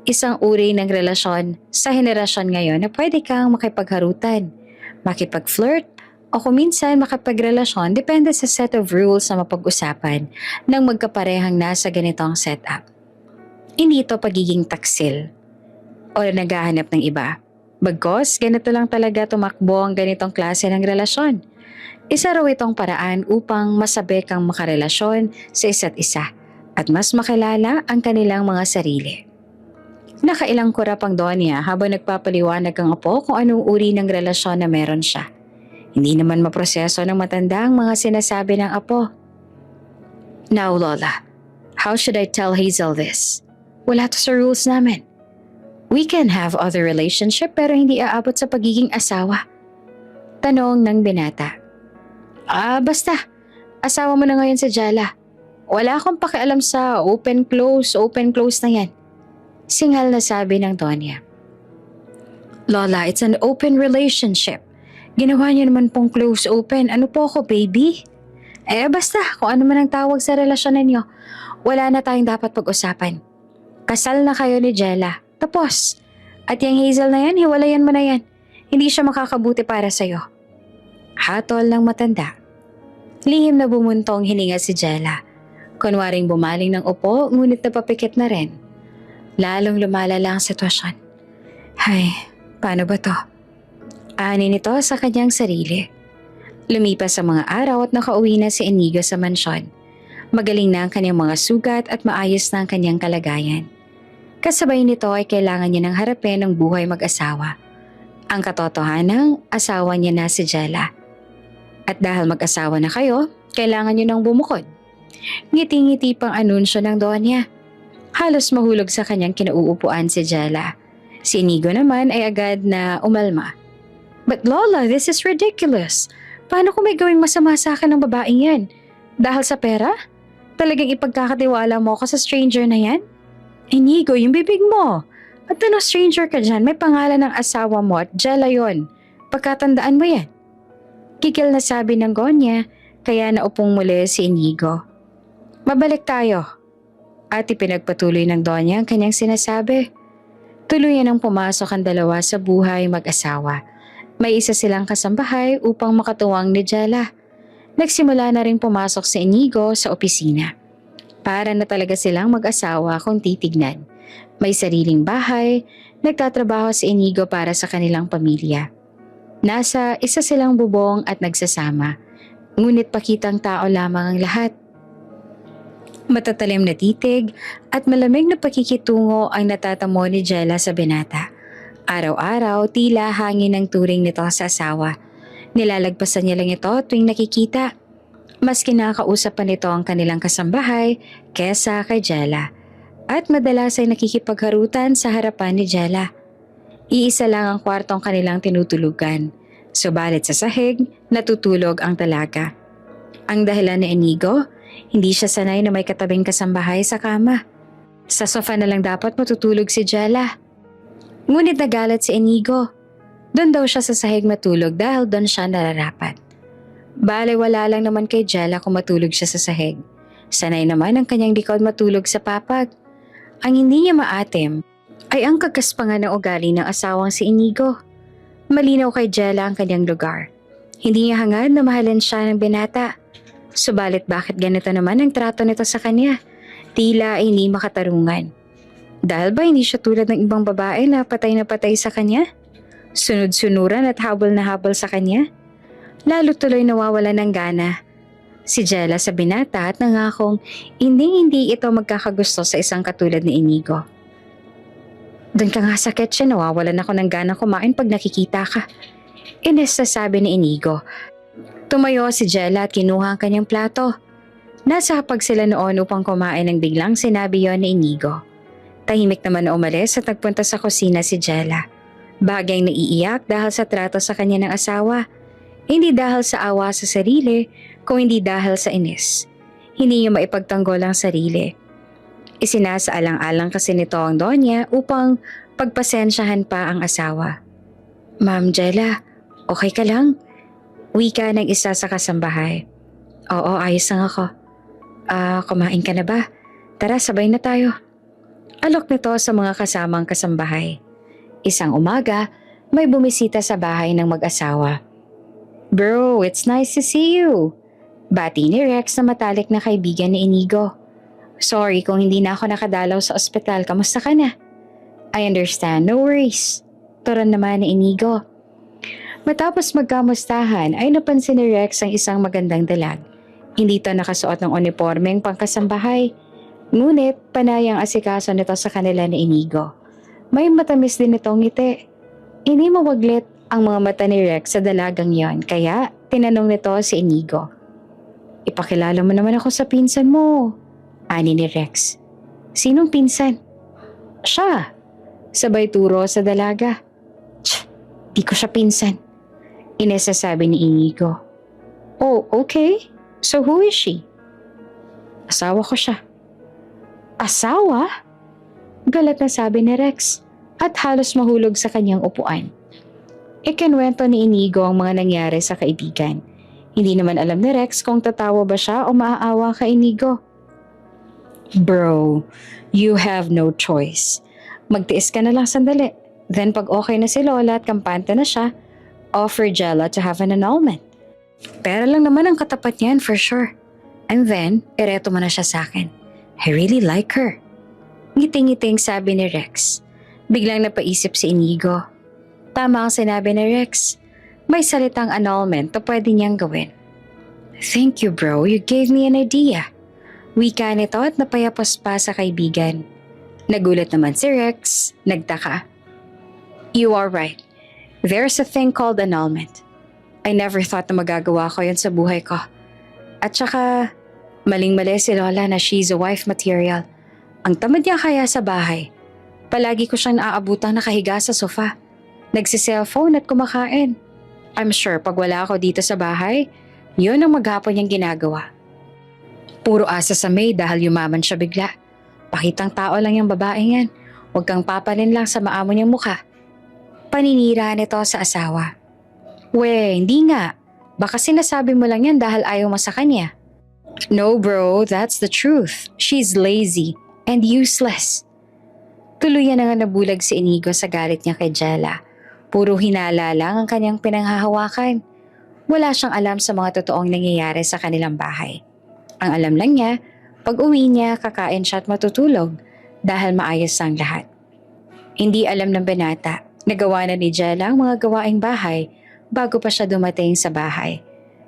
isang uri ng relasyon sa henerasyon ngayon na pwede kang makipagharutan, makipag-flirt, o kung minsan makipagrelasyon depende sa set of rules na mapag-usapan ng magkaparehang nasa ganitong setup. Hindi ito pagiging taksil o naghahanap ng iba. Bagkos, ganito lang talaga tumakbo ang ganitong klase ng relasyon. Isa raw itong paraan upang masabi kang makarelasyon sa isa't isa at mas makilala ang kanilang mga sarili. Nakailang kurap ang Donya habang nagpapaliwanag ang apo kung anong uri ng relasyon na meron siya. Hindi naman maproseso ng matanda ang mga sinasabi ng apo. Now, Lola, how should I tell Hazel this? Wala to sa rules namin. We can have other relationship pero hindi aabot sa pagiging asawa. Tanong ng binata. Basta. Asawa mo na ngayon sa Jella. Wala akong pakialam sa open-close na yan. Singal na sabi ng Donya. Lola, it's an open relationship. Ginawa niyo naman pong close open. Ano po ako, baby? Basta, kung ano man ang tawag sa relasyon ninyo, wala na tayong dapat pag-usapan. Kasal na kayo ni Jella. Tapos. At yung Hazel na yan, hiwalayan mo na yan. Hindi siya makakabuti para sa'yo. Hatol ng matanda. Lihim na bumuntong hininga si Jella. Kunwaring bumaling ng upo, ngunit napapikit na rin. Lalong lumalala ang sitwasyon. Hay, paano ba to? Ani nito sa kanyang sarili. Lumipas ang mga araw at nakauwi na si Inigo sa mansyon. Magaling na ang kanyang mga sugat at maayos na ang kanyang kalagayan. Kasabay nito ay kailangan niya ng harapin ang buhay mag-asawa. Ang katotohanang asawa niya na si Jella. At dahil mag-asawa na kayo, kailangan niyo nang bumukod. Ngiti-ngiti pang anunsyo ng donya. Halos mahulog sa kanyang kinauupuan si Jella. Si Inigo naman ay agad na umalma. But Lola, this is ridiculous. Paano kung may gawing masama sa akin ng babaeng yan? Dahil sa pera? Talagang ipagkakatiwala mo ako sa stranger na yan? Inigo, yung bibig mo. At ano stranger ka dyan? May pangalan ng asawa mo at Jella yon. Pagkatandaan mo yan. Kikil na sabi ng Gonya, kaya naupong muli si Inigo. Mabalik tayo. At ipinagpatuloy ng Donya ang kanyang sinasabi. Tuluyan ang pumasok ang dalawa sa buhay mag-asawa. May isa silang kasambahay upang makatuwang ni Jella. Nagsimula na rin pumasok si Inigo sa opisina. Para na talaga silang mag-asawa kung titignan. May sariling bahay, nagtatrabaho si Inigo para sa kanilang pamilya. Nasa isa silang bubong at nagsasama. Ngunit pakitang tao lamang ang lahat. Matatalim na titig at malamig na pakikitungo ang natatamo ni Jella sa binata. Araw-araw tila hangin ang turing nito sa asawa. Nilalagpasan niya lang ito tuwing nakikita. Mas kinakausap pa nito ang kanilang kasambahay kesa kay Jella. At madalas ay nakikipagharutan sa harapan ni Jella. Iisa lang ang kwartong kanilang tinutulugan. Subalit sa sahig, natutulog ang talaga. Ang dahilan ni Inigo, hindi siya sanay na may katabing kasambahay sa kama. Sa sofa na lang dapat matutulog si Jella. Ngunit nagalit si Inigo. Doon daw siya sa sahig matulog dahil doon siya nararapat. Bale wala lang naman kay Jella kung matulog siya sa sahig. Sanay naman ang kanyang likod matulog sa papag. Ang hindi niya maatim ay ang kagaspangan ng ugali ng asawang si Inigo. Malinaw kay Jella ang kanyang lugar. Hindi niya hangad na mahalin siya ng binata. Subalit bakit ganito naman ang trato nito sa kanya? Tila ay hindi makatarungan. Dahil ba hindi siya tulad ng ibang babae na patay sa kanya? Sunod-sunuran at habol na habol sa kanya? Lalo tuloy nawawala ng gana. Si Jella sa binata at nangakong hindi ito magkakagusto sa isang katulad ni Inigo. Doon ka nga sa kitchen, nawawalan ako ng gana kumain pag nakikita ka. Ines na sabi ni Inigo. Tumayo si Jella at kinuha ang kanyang plato. Nasa hapag sila noon upang kumain nang biglang sinabi yon ni Inigo. Tahimik naman na umalis at nagpunta sa kusina si Jella. Bagyang naiiyak dahil sa trato sa kanya ng asawa. Hindi dahil sa awa sa sarili, kung hindi dahil sa inis. Hindi niya maipagtanggol ang sarili. Isinasaalang-alang kasi nito ang Donya upang pagpasensyahan pa ang asawa. Ma'am Jella, okay ka lang? Wika ng isa sa kasambahay. Oo, ayos lang ako. Kumain ka na ba? Tara, sabay na tayo. Alok nito sa mga kasamang kasambahay. Isang umaga, may bumisita sa bahay ng mag-asawa. Bro, it's nice to see you. Bati ni Rex na matalik na kaibigan ni Inigo. Sorry kung hindi na ako nakadalaw sa ospital, kamusta ka na? I understand, no worries. Turan naman ni Inigo. Matapos magkamustahan ay napansin ni Rex ang isang magandang dalag. Hindi ito nakasuot ng uniformeng pangkasambahay. Ngunit panayang asikaso nito sa kanila ni Inigo. May matamis din itong ngiti. Hindi mawaglit ang mga mata ni Rex sa dalagang yon, kaya tinanong nito si Inigo. Ipakilala mo naman ako sa pinsan mo, ani ni Rex. Sinong pinsan? Siya. Sabay turo sa dalaga. Di ko siya pinsan. Inesasabi ni Inigo. Oh, okay. So who is she? Asawa ko siya. Asawa? Galat na sabi ni Rex at halos mahulog sa kanyang upuan. Ikinwento ni Inigo ang mga nangyari sa kaibigan. Hindi naman alam ni Rex kung tatawa ba siya o maaawa kay Inigo. Bro, you have no choice. Magtiis ka na lang sandali. Then pag okay na si Lola at kampante na siya, offer Jella to have an annulment. Pera lang naman ang katapat niyan for sure. And then, ereto mo na siya sa akin. I really like her. Ngiting-ngiting sabi ni Rex. Biglang napaisip si Inigo. Tama ang sinabi ni Rex. May salitang annulment na pwede niyang gawin. Thank you bro, you gave me an idea. Wika nito at napayapos pa sa kaibigan. Nagulat naman si Rex, nagtaka. You are right. There's a thing called annulment. I never thought na magagawa ko yun sa buhay ko. At saka, maling-mali si Lola na she's a wife material. Ang tamad niya kaya sa bahay. Palagi ko siyang naaabutang nakahiga sa sofa. Nagsi-cellphone at kumakain. I'm sure pag wala ako dito sa bahay, yun ang maghapon niyang ginagawa. Puro asa sa maid dahil yumaman siya bigla. Pakitang tao lang yung babaeng yan. Huwag kang papanin lang sa maamo niyang mukha. Paninira nito sa asawa. We, hindi nga. Baka sinasabi mo lang yan dahil ayaw mo sa kanya. No bro, that's the truth. She's lazy and useless. Tuluyan na nga nabulag si Inigo sa galit niya kay Jella. Puro hinala lang ang kanyang pinanghahawakan. Wala siyang alam sa mga totoong nangyayari sa kanilang bahay. Ang alam lang niya, pag uwi niya, kakain siya at matutulog dahil maayos ang lahat. Hindi alam ng binata, nagawa na ni Jella ang mga gawaing bahay bago pa siya dumating sa bahay.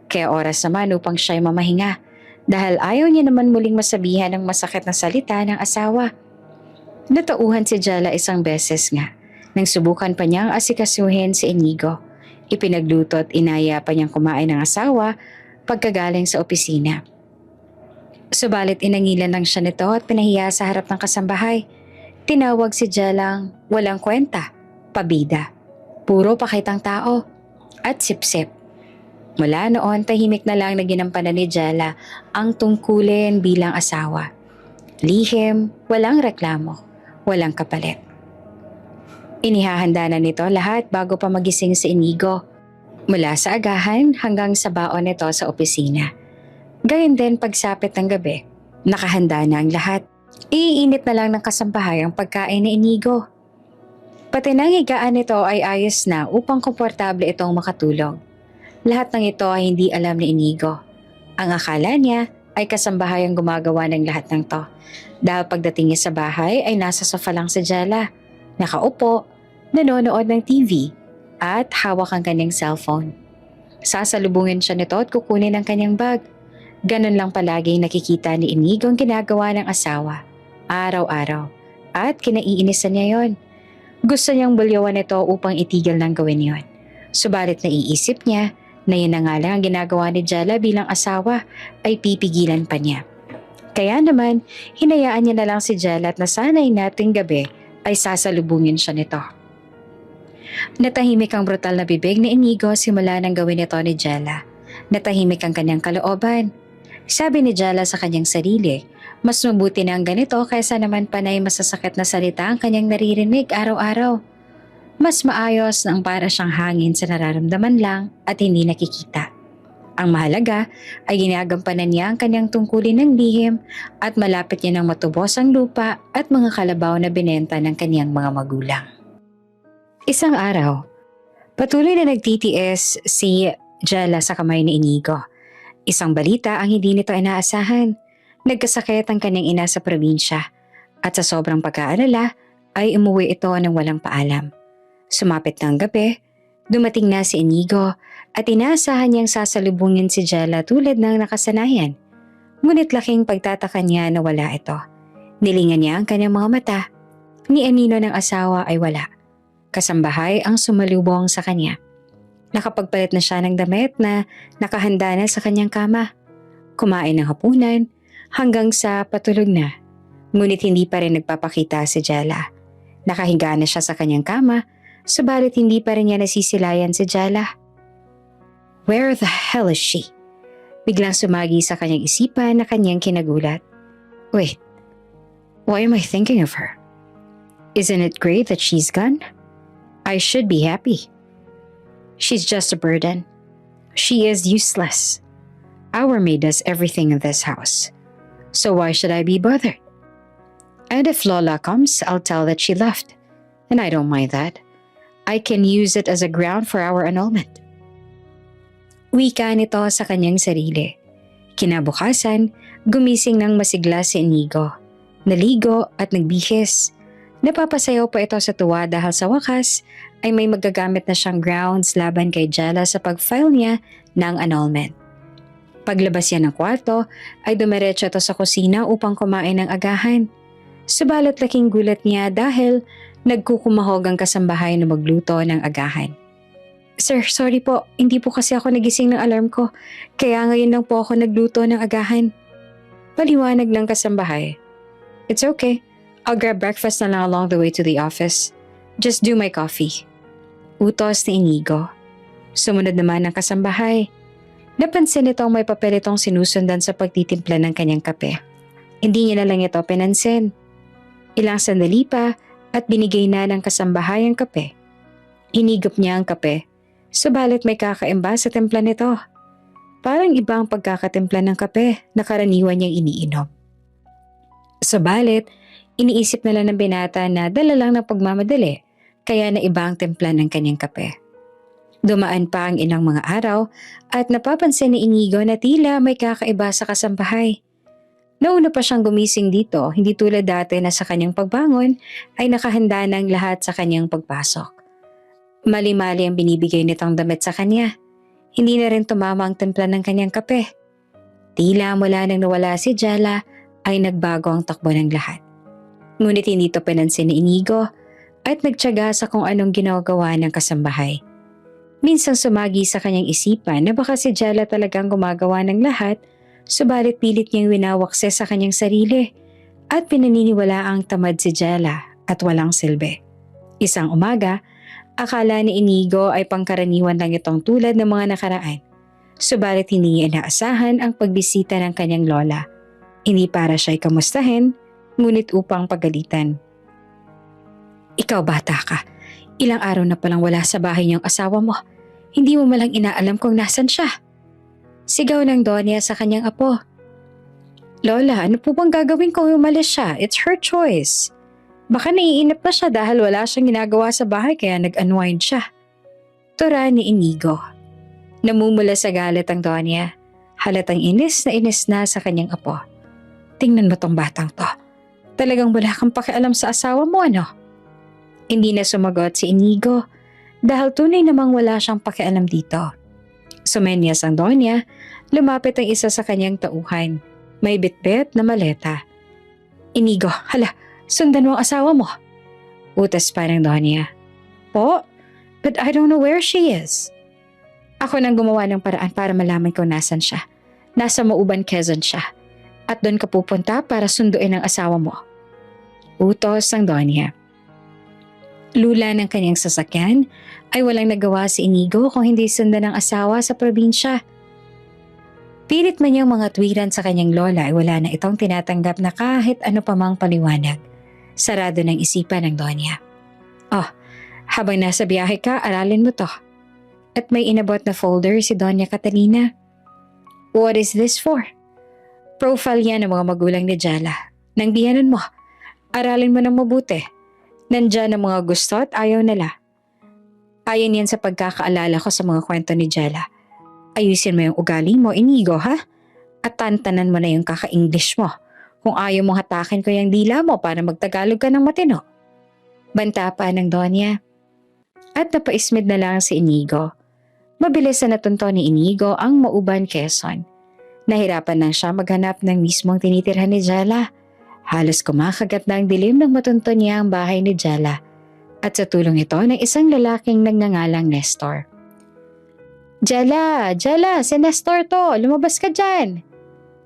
Kaya oras naman upang siya'y mamahinga dahil ayaw niya naman muling masabihan ng masakit na salita ng asawa. Natauhan si Jella isang beses nga nang subukan pa niyang asikasuhin si Inigo. Ipinagluto at inaya pa niyang kumain ng asawa pagkagaling sa opisina. Subalit inangilan lang siya nito at pinahiya sa harap ng kasambahay. Tinawag si Jellang walang kwenta, pabida, puro pakitang tao, at sipsip. Mula noon tahimik na lang na ginampanan ni Jella ang tungkulin bilang asawa. Lihim, walang reklamo, walang kapalit. Inihahanda na nito lahat bago pa magising si Inigo. Mula sa agahan hanggang sa baon nito sa opisina. Gayon din pagsapit ng gabi, nakahanda na ang lahat. Iinit na lang ng kasambahay ang pagkain ni Inigo. Pati nang higaan nito ay ayos na upang komportable itong makatulog. Lahat ng ito ay hindi alam ni Inigo. Ang akala niya ay kasambahay ang gumagawa ng lahat ng to. Dahil pagdating niya sa bahay ay nasa sofa lang si Jella. Nakaupo, nanonood ng TV at hawak ang kanyang cellphone. Sasalubungin siya nito at kukunin ang kanyang bag. Ganon lang palagi nakikita ni Inigo ang ginagawa ng asawa. Araw-araw. At kinaiinisan niya yon. Gusto niyang bulyawan ito upang itigil ng gawin yon. Subalit naiisip niya na yun na nga lang ang ginagawa ni Jella bilang asawa ay pipigilan pa niya. Kaya naman, hinayaan niya na lang si Jella at nasanay nating gabi ay sasalubungin siya nito. Natahimik ang brutal na bibig ni Inigo simula nang gawin ito ni Jella. Natahimik ang kanyang kalooban. Sabi ni Jella sa kanyang sarili, mas mabuti na ang ganito kaysa naman panay masasakit na salita ang kanyang naririnig araw-araw. Mas maayos na ang para siyang hangin sa nararamdaman lang at hindi nakikita. Ang mahalaga ay ginagampanan niya ang kanyang tungkulin ng lihim at malapit niya nang matubos ang lupa at mga kalabaw na binenta ng kanyang mga magulang. Isang araw, patuloy na nagtitiis si Jella sa kamay ni Inigo. Isang balita ang hindi nito inaasahan. Nagkasakit ang kanyang ina sa probinsya at sa sobrang pagkaalala ay umuwi ito ng walang paalam. Sumapit ng gabi, dumating na si Inigo at inaasahan niyang sasalubungin si Jella tulad ng nakasanayan. Ngunit laking pagtataka niya na wala ito. Nilingan niya ang kanyang mga mata. Ni anino ng asawa ay wala. Kasambahay ang sumalubong sa kanya. Nakapagpalit na siya ng damit na nakahanda na sa kanyang kama. Kumain ng hapunan hanggang sa patulog na. Ngunit hindi pa rin nagpapakita si Jella. Nakahiga na siya sa kanyang kama, subalit hindi pa rin niya nasisilayan si Jella. Where the hell is she? Biglang sumagi sa kanyang isipan na kanyang kinagulat. Wait, why am I thinking of her? Isn't it great that she's gone? I should be happy. She's just a burden. She is useless. Our maid does everything in this house. So why should I be bothered? And if Lola comes, I'll tell that she left. And I don't mind that. I can use it as a ground for our annulment. Wika nito sa kanyang sarili. Kinabukasan, gumising ng masigla si Inigo. Naligo at nagbihis. Napapasayaw pa ito sa tuwa dahil sa wakas ay may magagamit na siyang grounds laban kay Jella sa pag-file niya ng annulment. Paglabas niya ng kwarto ay dumiretso ito sa kusina upang kumain ng agahan. Subalit laking gulat niya dahil nagkukumahog ang kasambahay na magluto ng agahan. Sir, sorry po, hindi po kasi ako nagising ng alarm ko, kaya ngayon lang po ako nagluto ng agahan. Paliwanag ng kasambahay. It's okay, I'll grab breakfast na lang along the way to the office. Just do my coffee. Utos ni Inigo. Sumunod naman ang kasambahay. Napansin nitong may papel itong sinusundan sa pagtitimpla ng kanyang kape. Hindi niya na lang ito pinansin. Ilang sandali pa at binigay na ng kasambahay ang kape. Inigop niya ang kape, subalit may kakaimba sa timpla nito. Parang ibang pagkakatimpla ng kape na karaniwan niyang iniinom. Subalit, iniisip na lang ng binata na dala lang ng pagmamadali, kaya na iba ang timpla ng kanyang kape. Dumaan pa ang ilang mga araw at napapansin ni Inigo na tila may kakaiba sa kasambahay. Nauna pa siyang gumising dito, hindi tulad dati na sa kanyang pagbangon ay nakahanda ng lahat sa kanyang pagpasok. Mali-mali ang binibigay nitong damit sa kanya. Hindi na rin tumama ang timpla ng kanyang kape. Tila mula nang nawala si Jella ay nagbago ang takbo ng lahat. Ngunit hindi ito pinansin ni Inigo at nagtiyaga sa kung anong ginagawa ng kasambahay. Minsang sumagi sa kanyang isipan na baka si Jella talagang gumagawa ng lahat, subalit pilit niyang winawakse sa kanyang sarili at pinaniniwala ang tamad si Jella at walang silbi. Isang umaga, akala ni Inigo ay pangkaraniwan lang itong tulad ng mga nakaraan. Subalit hindi niya inaasahan ang pagbisita ng kanyang lola. Hindi para siya'y kamustahin, ngunit upang pagalitan. Ikaw bata ka, ilang araw na palang wala sa bahay niyang asawa mo. Hindi mo malang inaalam kung nasan siya. Sigaw ng Donya sa kanyang apo. Lola, ano po bang gagawin kung umalis siya? It's her choice. Baka naiinip na siya dahil wala siyang ginagawa sa bahay kaya nag-unwind siya. Tura ni Inigo. Namumula sa galit ang Donya. Halatang inis na sa kanyang apo. Tingnan mo tong batang to. Talagang wala kang pakialam sa asawa mo, ano? Hindi na sumagot si Inigo dahil tunay namang wala siyang pakialam dito. Sumenyas ang Donya, lumapit ang isa sa kanyang tauhan. May bitbit na maleta. Inigo, hala, sundan mo ang asawa mo. Utas pa ng Donya. Po, but I don't know where she is. Ako nang gumawa ng paraan para malaman kung nasan siya. Nasa Mauban, Quezon siya. At doon ka pupunta para sunduin ang asawa mo. Utos ng Donya. Lula ng kanyang sasakyan ay walang nagawa si Inigo kung hindi sundan ng asawa sa probinsya. Pilit man yung mga tuwiran sa kanyang lola ay wala na itong tinatanggap na kahit ano pa mang paliwanag. Sarado ng isipan ng Donya. Oh, habang nasa biyahe ka, aralin mo to. At may inabot na folder si Donya Catalina. What is this for? Profile yan ng mga magulang ni Jella. Nang biyanan mo, aralin mo ng mabuti. Nandyan ang mga gusto at ayaw nila. Ayon yan sa pagkakaalala ko sa mga kwento ni Jella. Ayusin mo yung ugali mo, Inigo, ha? At tantanan mo na yung kaka-English mo. Kung ayaw mong hatakin ko yung dila mo para magtagalog ka ng matino. Banta pa ng Donya. At napaismid na lang si Inigo. Mabilis na natunto ni Inigo ang Mauban, Quezon. Nahirapan lang siya maghanap ng mismong tinitirhan ni Jella. Halos kumakagat na ang dilim nang matunto niya ang bahay ni Jella. At sa tulong ito ng isang lalaking nagngangalang Nestor. Jella, si Nestor to, lumabas ka dyan.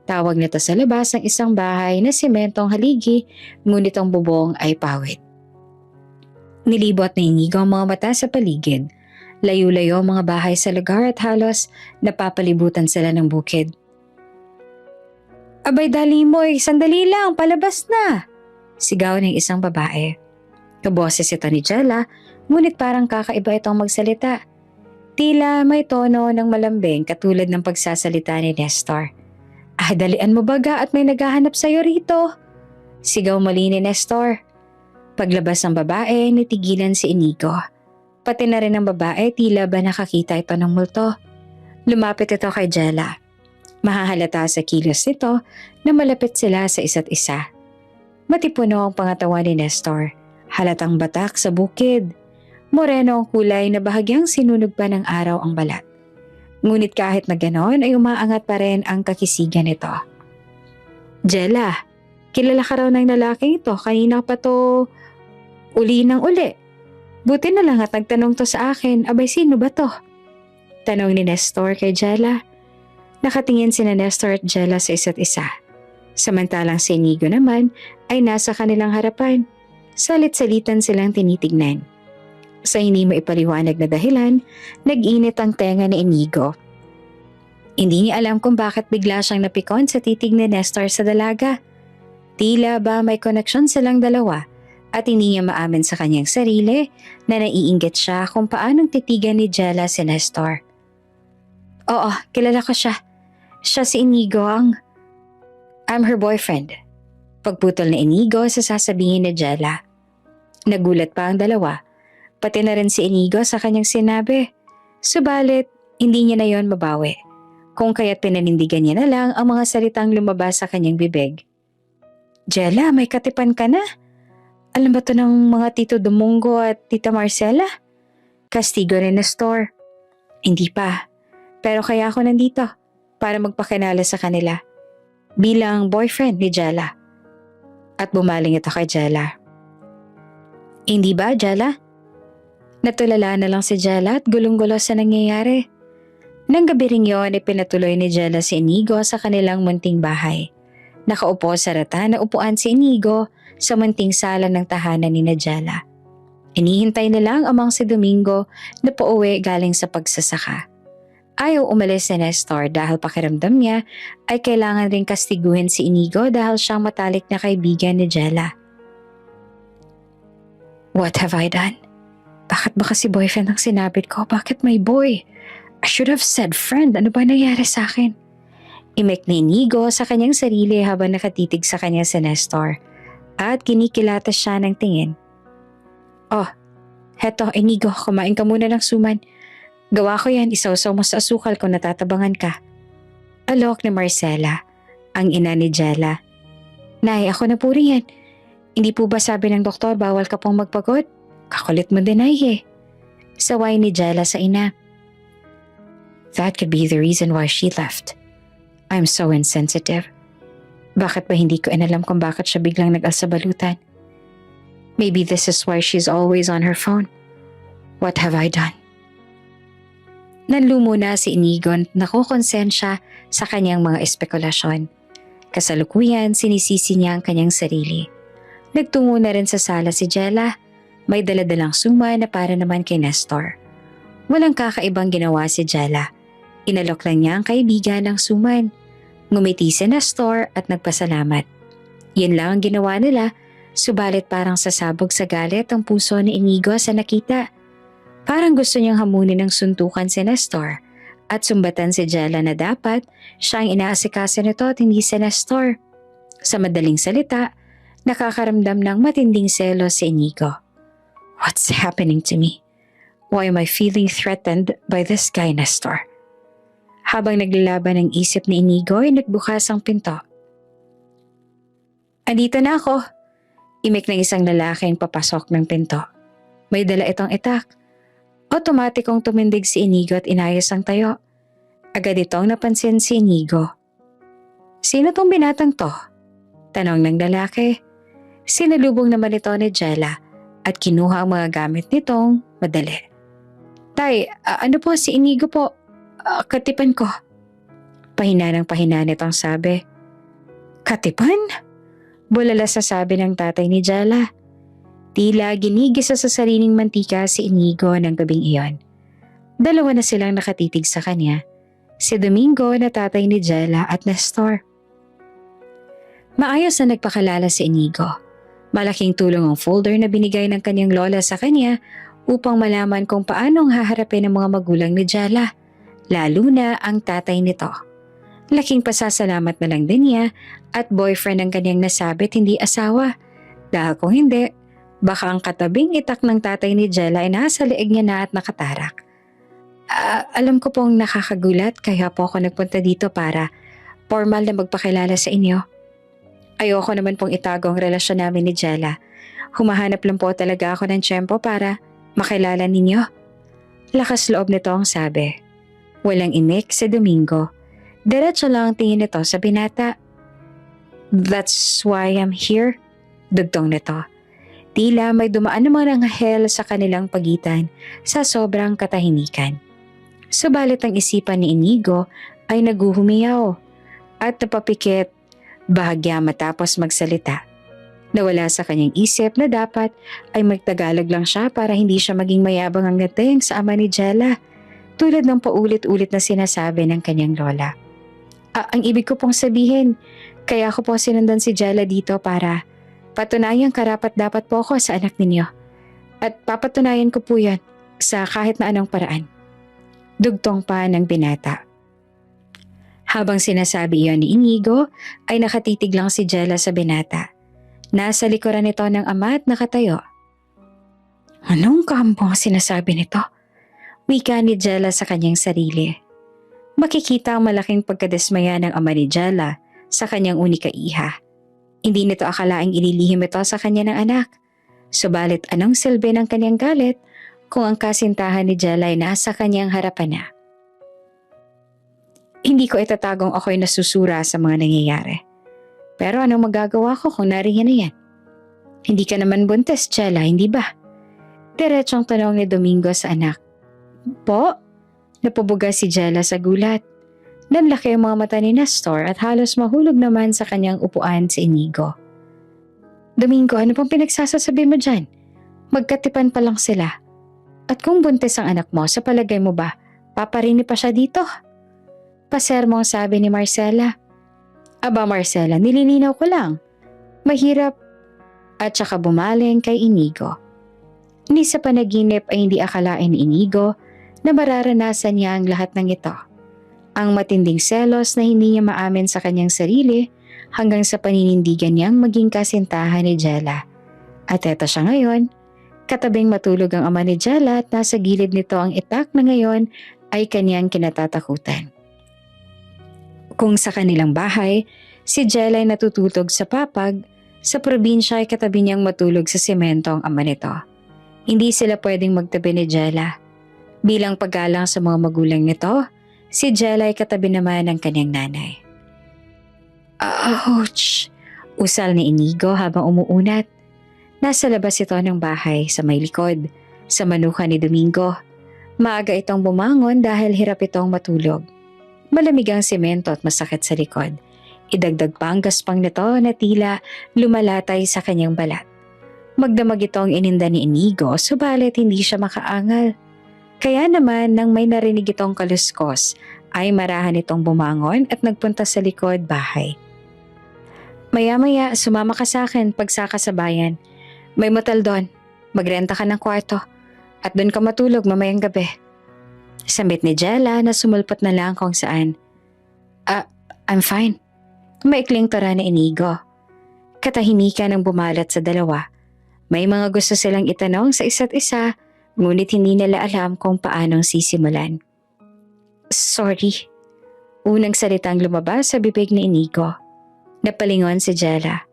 Tawag nito sa labas ng isang bahay na sementong haligi, ngunit ang bubong ay pawid. Nilibot na Inigo ang mga mata sa paligid. Layo-layo ang mga bahay sa lugar at halos napapalibutan sila ng bukid. Abay dali mo, sandali lang, palabas na! Sigaw ng isang babae. Kaboses ito ni Jella, ngunit parang kakaiba itong magsalita. Tila may tono ng malambing katulad ng pagsasalita ni Nestor. Ah, dalian mo baga at may naghahanap sa'yo rito. Sigaw muli ni Nestor. Paglabas ng babae, natigilan si Inigo. Pati na rin ang babae, tila ba nakakita ito ng multo. Lumapit ito kay Jella. Mahahalata sa kilos nito na malapit sila sa isa't isa. Matipuno ang pangatawan ni Nestor. Halatang batak sa bukid. Moreno ang kulay na bahagyang sinunog pa ng araw ang balat. Ngunit kahit na ganon ay umaangat pa rin ang kakisigan nito. Jella, kilala ka raw ng lalaking ito. Kanina pa to uli ng uli. Buti na lang at nagtanong to sa akin, abay sino ba to? Tanong ni Nestor kay Jella. Nakatingin sina Nestor at Jella sa isa't isa. Samantalang si Inigo naman ay nasa kanilang harapan. Salit-salitan silang tinitignan. Sa hindi mo ipaliwanag na dahilan, nag-init ang tenga ni Inigo. Hindi niya alam kung bakit bigla siyang napikon sa titig ni Nestor sa dalaga. Tila ba may koneksyon silang dalawa at hindi niya maamin sa kanyang sarili na naiinggit siya kung paanong titigan ni Jella si Nestor. Oo, kilala ko siya. Siya si Inigo I'm her boyfriend. Pagputol ni Inigo sa sasabihin ni Jella. Nagulat pa ang dalawa. Pati na rin si Inigo sa kanyang sinabi. Subalit, hindi niya na yon mabawi. Kung kaya't pinanindigan niya na lang ang mga salitang lumabas sa kanyang bibig. Jella, may katipan ka na? Alam ba to ng mga Tito Domingo at Tita Marcela? Kastigo ni Nestor. Hindi pa. Pero kaya ako nandito para magpakilala sa kanila bilang boyfriend ni Jella. At bumaling ito kay Jella. Hindi ba, Jella? Natulala na lang si Jella at gulong-gulo sa nangyayari. Nang gabi ring yun ay pinatuloy ni Jella si Inigo sa kanilang munting bahay. Nakaupo sa rata na upuan si Inigo sa munting sala ng tahanan ni Jella. Inihintay na lang amang si Domingo na pauwi galing sa pagsasaka. Ayaw umalis si Nestor dahil pakiramdam niya ay kailangan ring kastiguhin si Inigo dahil siyang matalik na kaibigan ni Jella. What have I done? Bakit ba kasi boyfriend ang sinabit ko? Bakit may boy? I should have said friend. Ano ba nangyari sa akin? Imik ni Inigo sa kanyang sarili habang nakatitig sa kanya si Nestor at kinikilatas siya ng tingin. Oh, heto Inigo, kumain ka muna ng suman. Gawa ko yan, isawsaw mo sa asukal kung natatabangan ka. Alok ni Marcela, ang ina ni Jella. Nay, ako na po rin yan. Hindi po ba sabi ng doktor bawal ka pong magpagod? Kakulit mo din ay eh. Saway ni Jella sa ina. That could be the reason why she left. I'm so insensitive. Bakit ba hindi ko inalam kung bakit siya biglang nag-alsabalutan? Maybe this is why she's always on her phone. What have I done? Nanlumo na si Inigo at nakukonsensya sa kanyang mga espekulasyon. Kasalukuyan, sinisisi niya ang kanyang sarili. Nagtungo na rin sa sala si Jella. May daladalang suma na para naman kay Nestor. Walang kakaibang ginawa si Jella. Inalok lang niya ang kaibigan ng suman. Ngumiti si Nestor at nagpasalamat. Yun lang ang ginawa nila, subalit parang sasabog sa galit ang puso ni Inigo sa nakita. Parang gusto niyang hamunin ng suntukan si Nestor at sumbatan si Jella na dapat siya ang inaasikaso nito at hindi si Nestor. Sa madaling salita, nakakaramdam ng matinding selos si Inigo. What's happening to me? Why am I feeling threatened by this guy, Nestor? Habang naglalaban ang isip ni Inigo ay nagbukas ang pinto. Andito na ako. Imik ng isang lalaking papasok ng pinto. May dala itong itak. Otomatikong tumindig si Inigo at inayos ang tayo. Agad itong napansin si Inigo. Sino tong binatang to? Tanong ng lalaki. Sinalubong naman ito ni Jella at kinuha ang mga gamit nitong madali. Tay, ano po si Inigo po? Katipan ko. Pahina ng pahina nitong sabi. Katipan? Bulala sa sabi ng tatay ni Jella. Tila ginigisa sa sariling mantika si Inigo ng gabing iyon. Dalawa na silang nakatitig sa kanya. Si Domingo na tatay ni Jella at Nestor. Maayos na nagpakalala si Inigo. Malaking tulong ang folder na binigay ng kanyang lola sa kanya upang malaman kung paanong haharapin ang mga magulang ni Jella, lalo na ang tatay nito. Laking pasasalamat na lang din niya at boyfriend ang kanyang nasabit hindi asawa. Dahil kung hindi, baka ang katabing itak ng tatay ni Jella ay nasa leeg niya na at nakatarak. Alam ko pong nakakagulat kaya po ako nagpunta dito para formal na magpakilala sa inyo. Ayoko naman pong itago ang relasyon namin ni Jella. Humahanap lang po talaga ako ng tiyempo para makilala ninyo. Lakas loob nito ang sabi. Walang imik si Domingo. Diretso lang ang tingin nito sa binata. That's why I'm here. Dugtong nito. Tila may dumaan naman ang anghel sa kanilang pagitan sa sobrang katahimikan. Subalit ang isipan ni Inigo ay naguhumiyaw at napapikit bahagya matapos magsalita. Nawala sa kanyang isip na dapat ay magtagalog lang siya para hindi siya maging mayabang ang dating sa ama ni Jella tulad ng paulit-ulit na sinasabi ng kanyang lola. Ang ibig ko pong sabihin, kaya ko po sinundan si Jella dito para patunayang karapat dapat po ako sa anak ninyo. At papatunayan ko po yan sa kahit na anong paraan. Dugtong pa ng binata. Habang sinasabi iyon ni Inigo, ay nakatitig lang si Jella sa binata. Nasa likuran nito ng ama at nakatayo. Anong kambong sinasabi nito? Wika ni Jella sa kanyang sarili. Makikita ang malaking pagkadismaya ng ama ni Jella sa kanyang unika iha. Hindi nito akalaing ililihim ito sa kanya ng anak. Subalit anong silbi ng kanyang galit kung ang kasintahan ni Jella ay nasa kanyang harapan na? Hindi ko itatagong ako'y nasusura sa mga nangyayari. Pero anong magagawa ko kung nariyan na yan? Hindi ka naman buntis, Jella, hindi ba? Diretsong tanong ni Domingo sa anak. Po? Napubuga si Jella sa gulat. Nanlaki ang mga mata ni Nestor at halos mahulog naman sa kanyang upuan si Inigo. Domingo, ano pong pinagsasasabi mo dyan? Magkatipan pa lang sila. At kung buntis ang anak mo, sa palagay mo ba, paparini pa siya dito? Pasermong sabi ni Marcela. Aba Marcela, nililinaw ko lang. Mahirap. At saka bumaling kay Inigo. Ni sa panaginip ay hindi akalain ni Inigo na mararanasan niya ang lahat ng ito. Ang matinding selos na hindi niya maamin sa kanyang sarili hanggang sa paninindigan niyang maging kasintahan ni Jella. At eto siya ngayon, katabing matulog ang ama ni Jella at nasa gilid nito ang itak na ngayon ay kanyang kinatatakutan. Kung sa kanilang bahay, si Jella ay natutulog sa papag, sa probinsya ay katabi niyang matulog sa semento ang ama nito. Hindi sila pwedeng magtabi ni Jella. Bilang paggalang sa mga magulang nito, si Jella ay katabi naman ng kanyang nanay. Ouch! Usal ni Inigo habang umuunat. Nasa labas ito ng bahay sa may likod, sa manuka ni Domingo. Maaga itong bumangon dahil hirap itong matulog. Malamig ang semento at masakit sa likod. Idagdag pa ang gaspang nito na tila lumalatay sa kanyang balat. Magdamag itong ininda ni Inigo subalit hindi siya makaangal. Kaya naman nang may narinig itong kaluskos ay marahan itong bumangon at nagpunta sa likod bahay. Maya-maya sumama ka sa akin pagsakasabayan. May motel doon. Magrenta ka ng kwarto. At doon ka matulog mamayang gabi. Sambit ni Jella na sumulpot na lang kung saan. I'm fine. Maikling tara ni Inigo. Katahimikan ang bumalat sa dalawa. May mga gusto silang itanong sa isa't isa, ngunit hindi nila alam kung paanong sisimulan. Sorry. Unang salitang lumabas sa bibig ni Inigo. Napalingon si Jella.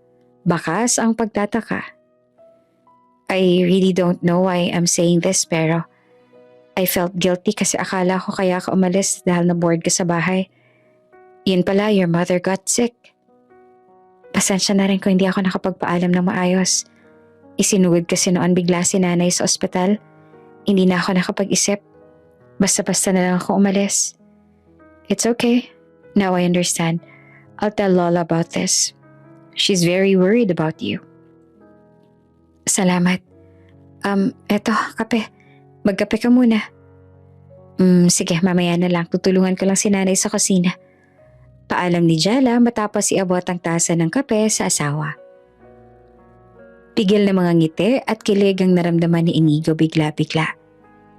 Bakas ang pagtataka. I really don't know why I'm saying this pero I felt guilty kasi akala ko kaya ka umalis dahil na-bored ka sa bahay. Yun pala, your mother got sick. Pasensya na rin kung hindi ako nakapagpaalam ng maayos. Isinugod kasi noon bigla si nanay sa ospital. Hindi na ako nakapag-isip. Basta-basta na lang ako umalis. It's okay. Now I understand. I'll tell Lola about this. She's very worried about you. Salamat. Eto, kape. Magkape ka muna. Sige, mamaya na lang. Tutulungan ko lang si nanay sa kusina. Paalam ni Jella matapos iabot ang tasa ng kape sa asawa. Pigil na mga ngiti at kilig ang naramdaman ni Inigo bigla-bigla.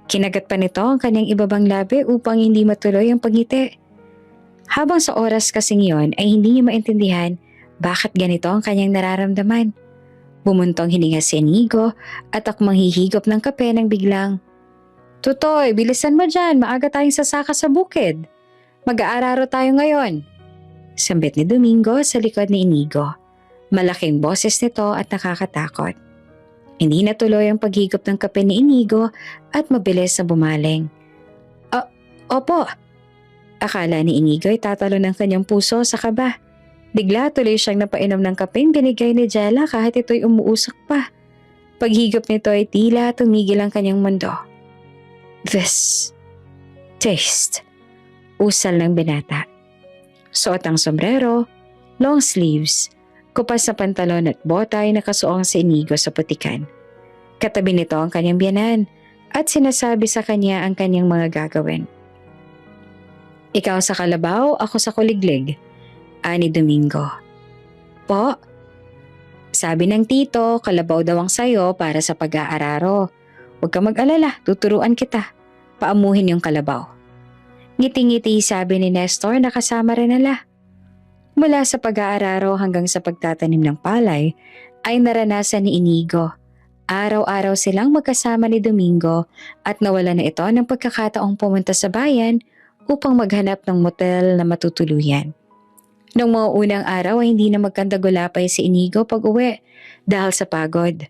Kinagat pa nito ang kanyang ibabang labi upang hindi matuloy ang pagngiti. Habang sa oras kasing iyon ay hindi niya maintindihan bakit ganito ang kanyang nararamdaman. Bumuntong hininga si Inigo at akmang hihigop ng kape nang biglang, Tutoy, bilisan mo dyan. Maaga tayong sasaka sa bukid. Mag-aararo tayo ngayon. Sambit ni Domingo sa likod ni Inigo. Malaking boses nito at nakakatakot. Hindi natuloy ang paghigop ng kape ni Inigo at mabilis na bumaling. Opo. Akala ni Inigo ay tatalo ng kanyang puso sa kaba. Bigla tuloy siyang napainom ng kapeng binigay ni Jella kahit ito'y umuusok pa. Paghigop nito ay tila tumigil ang kanyang mundo. This taste. Usal ng binata. Suot ang sombrero, long sleeves, kupas na pantalon at bota ay nakasuong si Inigo sa putikan. Katabi nito ang kanyang biyanan at sinasabi sa kanya ang kanyang mga gagawin. Ikaw sa kalabaw, ako sa kuliglig. Ani Domingo. Po? Sabi ng tito, kalabaw daw ang sayo para sa pag-aararo. Huwag ka mag-alala, tuturuan kita. Paamuhin yung kalabaw. Ngiti-ngiti sabi ni Nestor na kasama rin nila. Mula sa pag-aararo hanggang sa pagtatanim ng palay ay naranasan ni Inigo. Araw-araw silang magkasama ni Domingo at nawala na ito ng pagkakataong pumunta sa bayan upang maghanap ng motel na matutuluyan. Noong mga unang araw ay hindi na magkandagulapay si Inigo pag-uwi dahil sa pagod.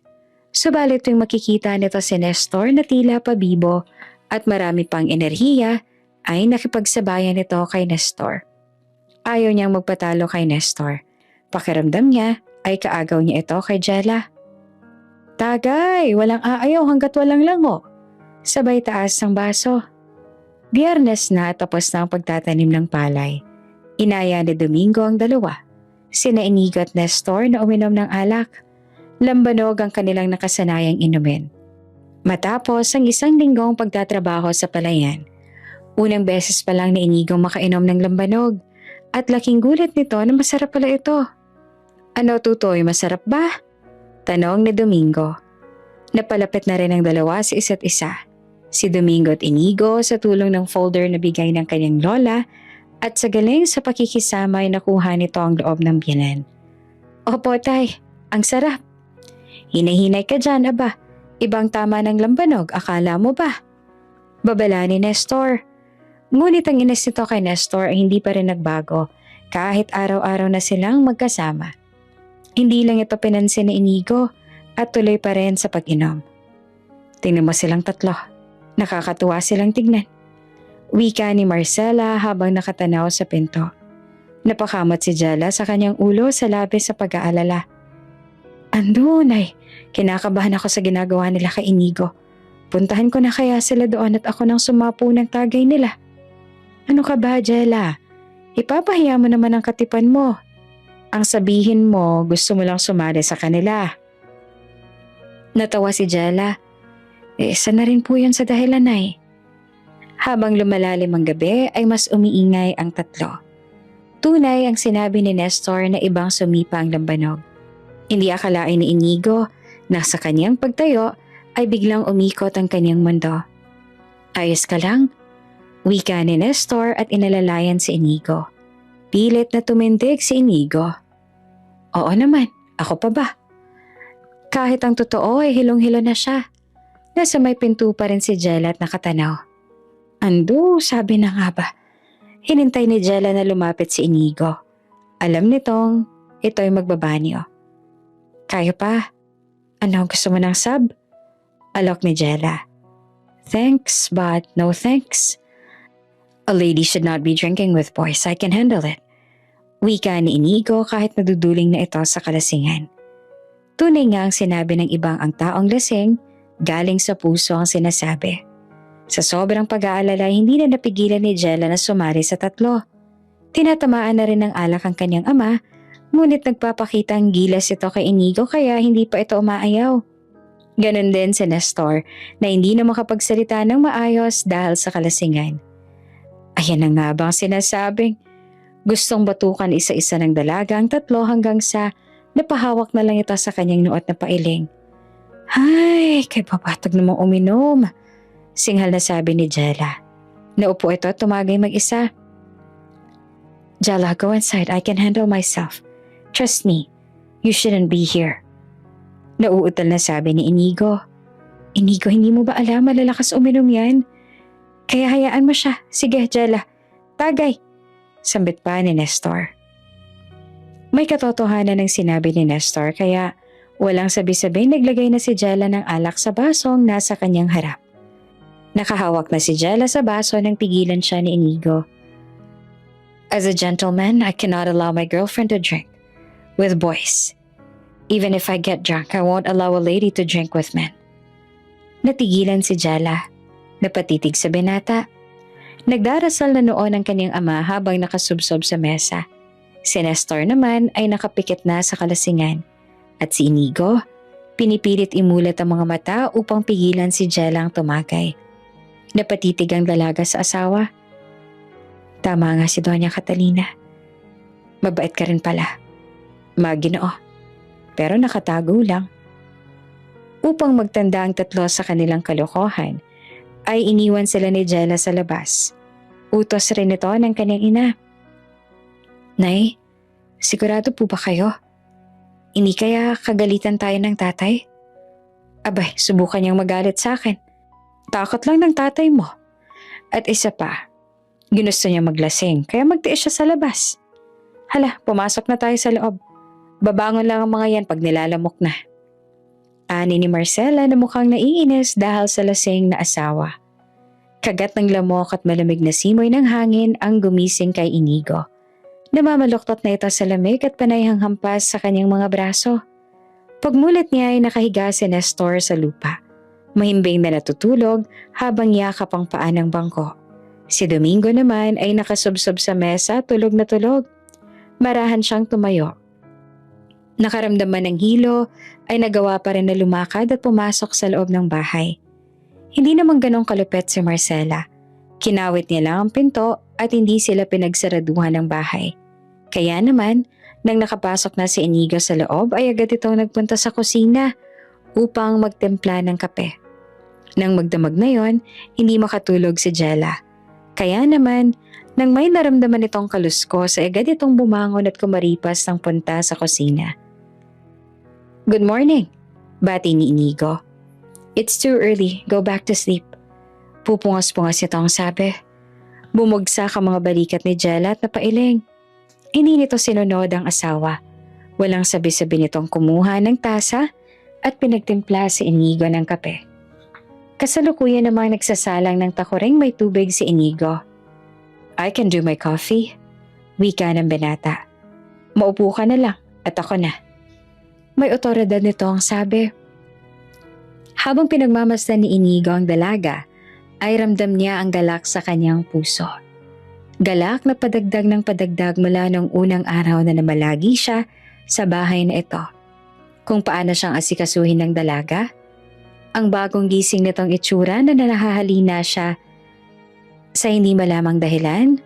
Subalit tuwing makikita nito si Nestor na tila pabibo at marami pang enerhiya ay nakipagsabayan nito kay Nestor. Ayaw niyang magpatalo kay Nestor. Pakiramdam niya ay kaagaw niya ito kay Jella. Tagay, walang aayaw hanggat walang lango. Sabay taas ng baso. Biyernes na tapos na ang pagtatanim ng palay. Inaya ni Domingo ang dalawa. Sina Inigo at Nestor na uminom ng alak. Lambanog ang kanilang nakasanayang inumin. Matapos ang isang linggong pagtatrabaho sa palayan, unang beses pa lang ni Inigo makainom ng lambanog at laking gulat nito na masarap pala ito. Ano Tutoy, masarap ba? Tanong ni Domingo. Napalapit na rin ang dalawa sa isa't isa. Si Domingo at Inigo sa tulong ng folder na bigay ng kanyang lola at sa galing sa pakikisama ay nakuha nito ang loob ng biyanan. Opo tay, ang sarap. Hinahinay ka dyan aba, ibang tama ng lambanog, akala mo ba? Babala ni Nestor. Ngunit ang inis nito kay Nestor ay hindi pa rin nagbago kahit araw-araw na silang magkasama. Hindi lang ito pinansin ni Inigo at tuloy pa rin sa pag-inom. Tingnan mo silang tatlo, nakakatuwa silang tignan. Wika ni Marcela habang nakatanaw sa pinto. Napakamot si Jella sa kanyang ulo sa labis sa pag-aalala. Andunay, kinakabahan ako sa ginagawa nila kay Inigo. Puntahan ko na kaya sila doon at ako nang sumapo ng tagay nila. Ano ka ba, Jella? Ipapahiya mo naman ang katipan mo. Ang sabihin mo, gusto mo lang sumali sa kanila. Natawa si Jella. Isa na rin po yan sa dahilan ay. Habang lumalalim ang gabi ay mas umiingay ang tatlo. Tunay ang sinabi ni Nestor na ibang sumipa ang lambanog. Hindi akalain ni Inigo na sa kanyang pagtayo ay biglang umikot ang kanyang mundo. Ayos ka lang? Wika ni Nestor at inalalayan si Inigo. Pilit na tumindig si Inigo. Oo naman, ako pa ba? Kahit ang totoo ay hilong-hilo na siya. Nasa may pinto pa rin si Jella at nakatanaw. Ando, sabi na nga ba. Hinintay ni Jella na lumapit si Inigo. Alam nitong ito'y magbabanyo. Kaya pa? Ano gusto mo ng sub? Alok ni Jella. Thanks, but no thanks. A lady should not be drinking with boys. I can handle it. Wika ni Inigo kahit naduduling na ito sa kalasingan. Tunay nga ang sinabi ng ibang ang taong lasing, galing sa puso ang sinasabi. Sa sobrang pag-aalala, hindi na napigilan ni Jella na sumali sa tatlo. Tinatamaan na rin ng alak ang kanyang ama, ngunit nagpapakita ang gilas ito kay Inigo kaya hindi pa ito umaayaw. Ganon din si Nestor na hindi na makapagsalita ng maayos dahil sa kalasingan. Ayan na nga bang sinasabing? Gustong batukan isa-isa ng dalaga ang tatlo hanggang sa napahawak na lang ito sa kanyang nuot na pailing. Ay, kay papatag namang uminom. Singhal na sabi ni Jella. Naupo ito at tumagay mag-isa. Jella, go inside. I can handle myself. Trust me. You shouldn't be here. Nauutal na sabi ni Inigo. Inigo, hindi mo ba alam malalakas uminom yan? Kaya hayaan mo siya. Sige, Jella. Tagay! Sambit pa ni Nestor. May katotohanan ng sinabi ni Nestor kaya walang sabi-sabi naglagay na si Jella ng alak sa basong nasa kanyang harap. Nakahawak na si Jella sa baso nang pigilan siya ni Inigo. As a gentleman, I cannot allow my girlfriend to drink with boys. Even if I get drunk, I won't allow a lady to drink with men. Natigilan si Jella. Napatitig sa binata. Nagdarasal na noon ang kanyang ama habang nakasubsob sa mesa. Si Nestor naman ay nakapikit na sa kalasingan. At si Inigo, pinipilit imulat ang mga mata upang pigilan si Jella ang tumagay. Napatitig ang dalaga sa asawa. Tama nga si Doña Catalina. Mabait ka rin pala. Maginoo. Pero nakatago lang. Upang magtanda ang tatlo sa kanilang kalokohan, ay iniwan sila ni Jella sa labas. Utos rin ito ng kanyang ina. Nay, sigurado po ba kayo? Hindi kaya kagalitan tayo ng tatay? Abay, subukan niyang magalit sa akin. Takot lang ng tatay mo. At isa pa, ginusto niya maglasing kaya magtiis siya sa labas. Hala, pumasok na tayo sa loob. Babangon lang ang mga yan pag nilalamok na. Ani ni Marcela na mukhang naiinis dahil sa lasing na asawa. Kagat ng lamok at malamig na simoy ng hangin ang gumising kay Inigo. Namamaluktot na ito sa lamig at panayang hampas sa kanyang mga braso. Pagmulat niya ay nakahiga si Nestor sa lupa. Mahimbing na natutulog habang yakap ang paa ng bangko. Si Domingo naman ay nakasubsob sa mesa tulog na tulog. Marahan siyang tumayo. Nakaramdaman ng hilo ay nagawa pa rin na lumakad at pumasok sa loob ng bahay. Hindi naman ganong kalupet si Marcela. Kinawit niya lang ang pinto at hindi sila pinagsaraduhan ng bahay. Kaya naman, nang nakapasok na si Inigo sa loob ay agad itong nagpunta sa kusina upang magtimpla ng kape. Nang magdamag na yon, hindi makatulog si Jella. Kaya naman, nang may naramdaman itong kaluskos ay agad itong bumangon at kumaripas ng punta sa kusina. Good morning, bati ni Inigo. It's too early, go back to sleep. Pupungas-pungas itong sabi. Bumugsak ang mga balikat ni Jella at napailing. Hindi nito sinunod ang asawa. Walang sabi-sabi nitong kumuha ng tasa at pinagtimpla si Inigo ng kape. Kasalukuyan namang nagsasalang ng takuring may tubig si Inigo. I can do my coffee. Wika ng binata. Maupo ka na lang at ako na. May otoridad nito ang sabi. Habang pinagmamasdan ni Inigo ang dalaga, ay ramdam niya ang galak sa kanyang puso. Galak na padagdag ng padagdag mula nung unang araw na namalagi siya sa bahay na ito. Kung paano siyang asikasuhin ng dalaga, ang bagong gising nitong itsura na nahahalina siya sa hindi malamang dahilan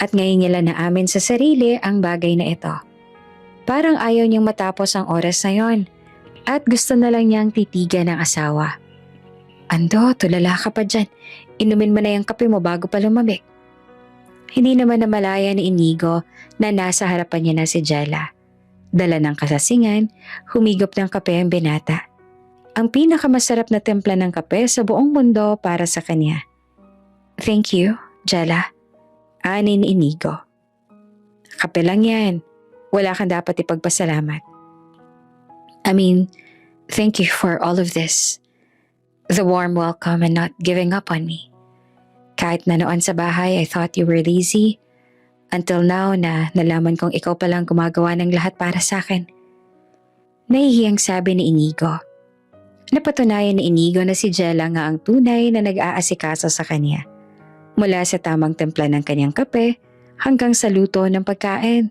at ngayon niya lang naamin sa sarili ang bagay na ito. Parang ayaw niyang matapos ang oras na yon at gusto na lang niyang titigan ng asawa. Ando, tulala ka pa dyan. Inumin mo na yung kape mo bago pa lumamig. Hindi naman namalaya ni Inigo na nasa harapan niya na si Jella. Dala ng kasasingan, humigop ng kape ang binata. Ang pinakamasarap na timpla ng kape sa buong mundo para sa kanya. Thank you, Jella. Ani ni Inigo. Kape lang yan. Wala kang dapat ipagpasalamat. I mean, thank you for all of this. The warm welcome and not giving up on me. Kahit na noon sa bahay I thought you were lazy, until now na nalaman kong ikaw palang gumagawa ng lahat para sa akin. Nahihiyang sabi ni Inigo. Napatunayan ni Inigo na si Jella nga ang tunay na nag-aasikaso sa kanya. Mula sa tamang timpla ng kanyang kape hanggang sa luto ng pagkain.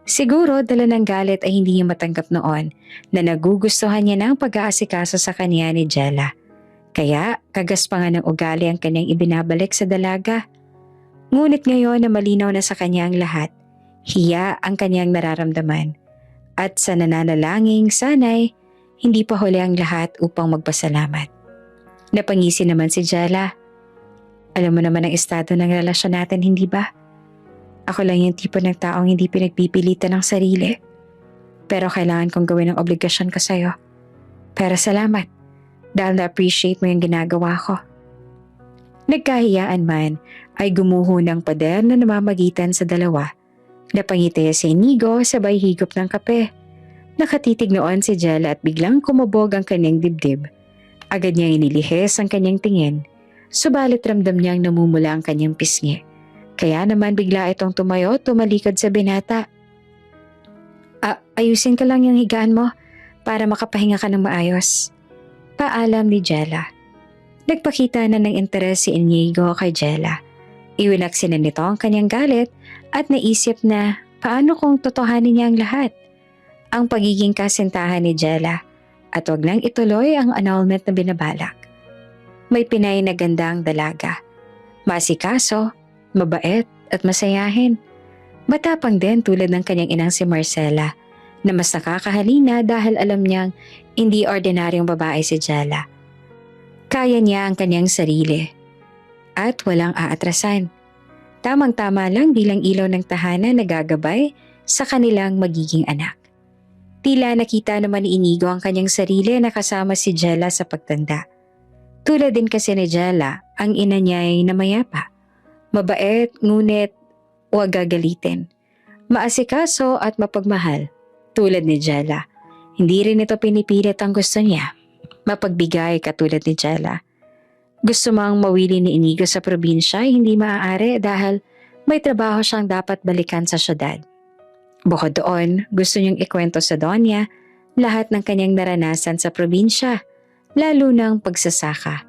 Siguro dala ng galit ay hindi niya matanggap noon na nagugustuhan niya ng pag-aasikaso sa kanya ni Jella. Kaya kagaspangan ng ugali ang kanyang ibinabalik sa dalaga. Ngunit ngayon na malinaw na sa kanya ang lahat, hiya ang kanyang nararamdaman. At sa nananalangin sanay, hindi pa huli ang lahat upang magpasalamat. Napangisi naman si Jella. Alam mo naman ang estado ng relasyon natin, hindi ba? Ako lang yung tipo ng taong hindi pinagpipilitan ng sarili. Pero kailangan kong gawin ang obligasyon ko sa'yo. Pero salamat. dahil na-appreciate mo yung ginagawa ko. Nagkahiyaan man ay gumuho ng pader na namamagitan sa dalawa. Napangiti si Inigo sabay higop ng kape. Nakatitig noon si Jella at biglang kumubog ang kanyang dibdib. Agad niyang inilihis ang kanyang tingin, subalit ramdam niyang namumula ang kanyang pisngi. Kaya naman bigla itong tumayo, tumalikod sa binata. Ayusin ka lang yung higaan mo para makapahinga ka ng maayos. Paalam ni Jella. Nagpakita na ng interes si Inigo kay Jella. Iwinaksin na nito ang kanyang galit at naisip na paano kung totohanin niya ang lahat. Ang pagiging kasintahan ni Jella at wag nang ituloy ang annulment na binabalak. May Pinay na ganda ang dalaga. Masikaso, mabait at masayahin. Matapang din tulad ng kanyang inang si Marcela na mas nakakahalina dahil alam niyang hindi ordinaryong babae si Jella. Kaya niya ang kanyang sarili at walang aatrasan. Tamang-tama lang bilang ilaw ng tahanan na gagabay sa kanilang magiging anak. Tila nakita naman ni Inigo ang kanyang sarili na kasama si Jella sa pagtanda. Tulad din kasi ni Jella, ang ina niya ay namayapa. Mabait, ngunit huwag gagalitin. Maasikaso at mapagmahal. Tulad ni Jella. Hindi rin ito pinipilit ang gusto niya. Mapagbigay katulad ni Jella. Gusto mang mawili ni Inigo sa probinsya ay hindi maaari dahil may trabaho siyang dapat balikan sa syudad. Bukod doon, gusto niyang ikwento sa Donya lahat ng kanyang naranasan sa probinsya, lalo ng pagsasaka.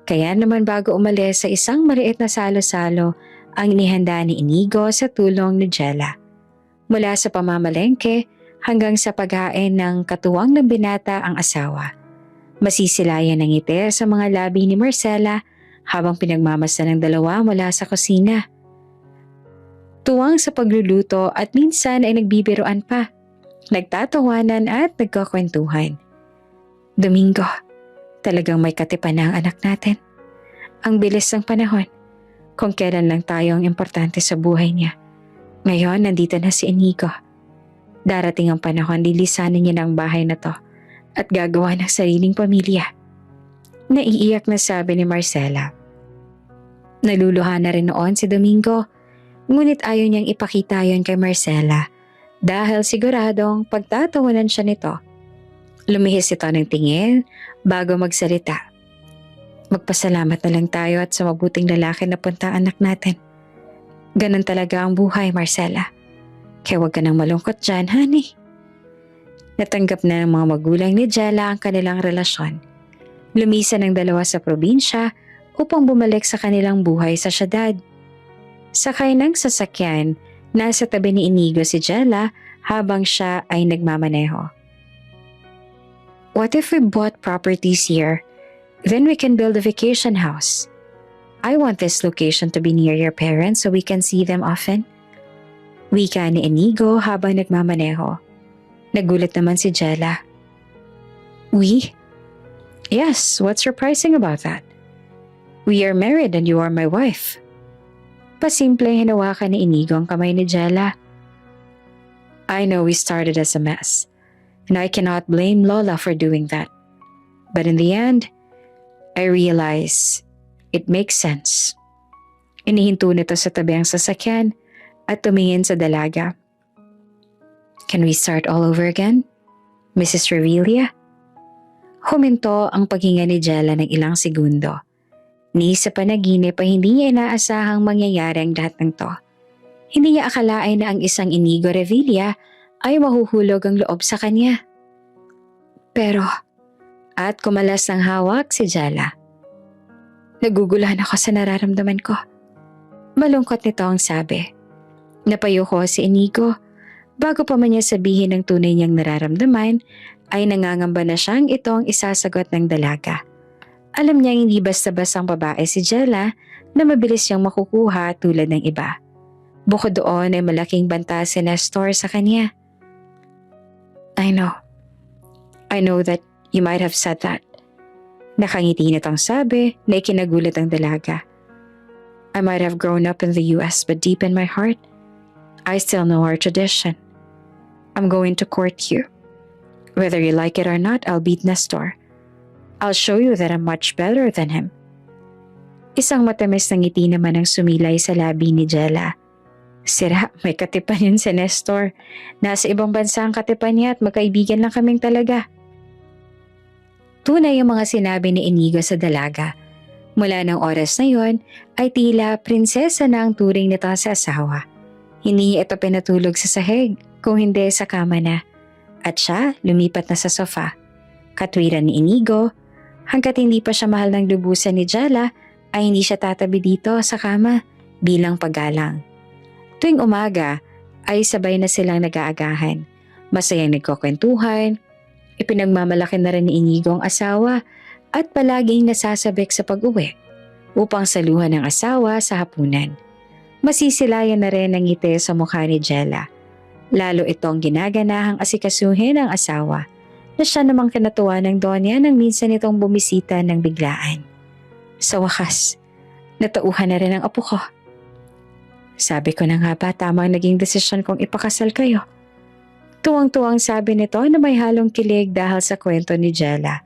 Kaya naman bago umalis sa isang maliit na salo-salo ang inihanda ni Inigo sa tulong ni Jella. Mula sa pamamalengke hanggang sa paghain ng katuwang ng binata ang asawa. Masisilayan ng ngiti sa mga labi ni Marcela habang pinagmamasdan ng dalawa mula sa kusina. Tuwang sa pagluluto at minsan ay nagbibiruan pa. Nagtatawanan at nagkakwentuhan. Domingo, talagang may katipan na ang anak natin. Ang bilis ng panahon. Kung kailan lang tayo ang importante sa buhay niya. Ngayon, nandito na si Inigo. Darating ang panahon, lilisanin niya ng bahay na to at gagawa ng sariling pamilya. Naiiyak na sabi ni Marcela. Naluluha na rin noon si Domingo. Ngunit ayaw niyang ipakita yon kay Marcela dahil siguradong pagtatawanan siya nito. Lumihis ito ng tingin bago magsalita. Magpasalamat na lang tayo at sa mabuting lalaki na punta anak natin. Ganon talaga ang buhay, Marcela. Kaya huwag ka nang malungkot dyan, honey. Natanggap na ng mga magulang ni Jella ang kanilang relasyon. Lumisan ang dalawa sa probinsya upang bumalik sa kanilang buhay sa syudad. Sakay ng sasakyan, nasa tabi ni Inigo si Jella habang siya ay nagmamaneho. What if we bought properties here? Then we can build a vacation house. I want this location to be near your parents so we can see them often. Wika ni Inigo habang nagmamaneho. Nagulat naman si Jella. We? Yes, what's surprising about that? We are married and you are my wife. Pasimpleng hinawakan ni Inigo ang kamay ni Jella. I know we started as a mess, and I cannot blame Lola for doing that. But in the end, I realize it makes sense. Inihinto nito sa tabi ang sasakyan at tumingin sa dalaga. Can we start all over again, Mrs. Revelia? Huminto ang paghinga ni Jella ng ilang segundo. Ni sa panaginip ay hindi niya inaasahang mangyayari ang lahat ng to. Hindi niya akalain na ang isang Inigo Revilla ay mahuhulog ang loob sa kanya. Pero, at kumalas ng hawak si Jella. Naguguluhan ako sa nararamdaman ko. Malungkot nito ang sabi. Napayo ko si Inigo. Bago pa man niya sabihin ang tunay niyang nararamdaman, ay nangangamba na siyang itong isasagot ng dalaga. Alam niyang hindi basta-bastang babae si Jella na mabilis siyang makukuha tulad ng iba. Bukod doon ay malaking banta si Nestor sa kanya. I know that you might have said that. Nakangiti nitong sabi na ikinagulat ang dalaga. I might have grown up in the US but deep in my heart, I still know our tradition. I'm going to court you. Whether you like it or not, I'll beat Nestor. I'll show you that I'm much better than him. Isang matamis na ngiti naman ang sumilay sa labi ni Jella. Sira, may katipan yun si Nestor. Nasa ibang bansa ang katipan niya at magkaibigan lang kaming talaga. Tunay ang mga sinabi ni Inigo sa dalaga. Mula ng oras na yon ay tila prinsesa na ang turing nito sa asawa. Hindi niya ito pinatulog sa sahig, kung hindi sa kama na. At siya lumipat na sa sofa. Katwiran ni Inigo, hanggat hindi pa siya mahal ng lubusan ni Jella, ay hindi siya tatabi dito sa kama bilang paggalang. Tuwing umaga ay sabay na silang nag-aagahan. Masayang nagkukwentuhan, ipinagmamalaki na rin ni Inigo ang asawa at palaging nasasabik sa pag-uwi upang saluhan ng asawa sa hapunan. Masisilayan na rin ang ngiti sa mukha ni Jella. Lalo itong ginaganahang asikasuhin ng asawa na siya namang kinatuwa ng Donya nang minsan itong bumisita ng biglaan. Sa wakas, natauhan na rin ang apo ko. Sabi ko na nga ba tamang naging desisyon kong ipakasal kayo? Tuwang-tuwang sabi nito na may halong kilig dahil sa kwento ni Jella.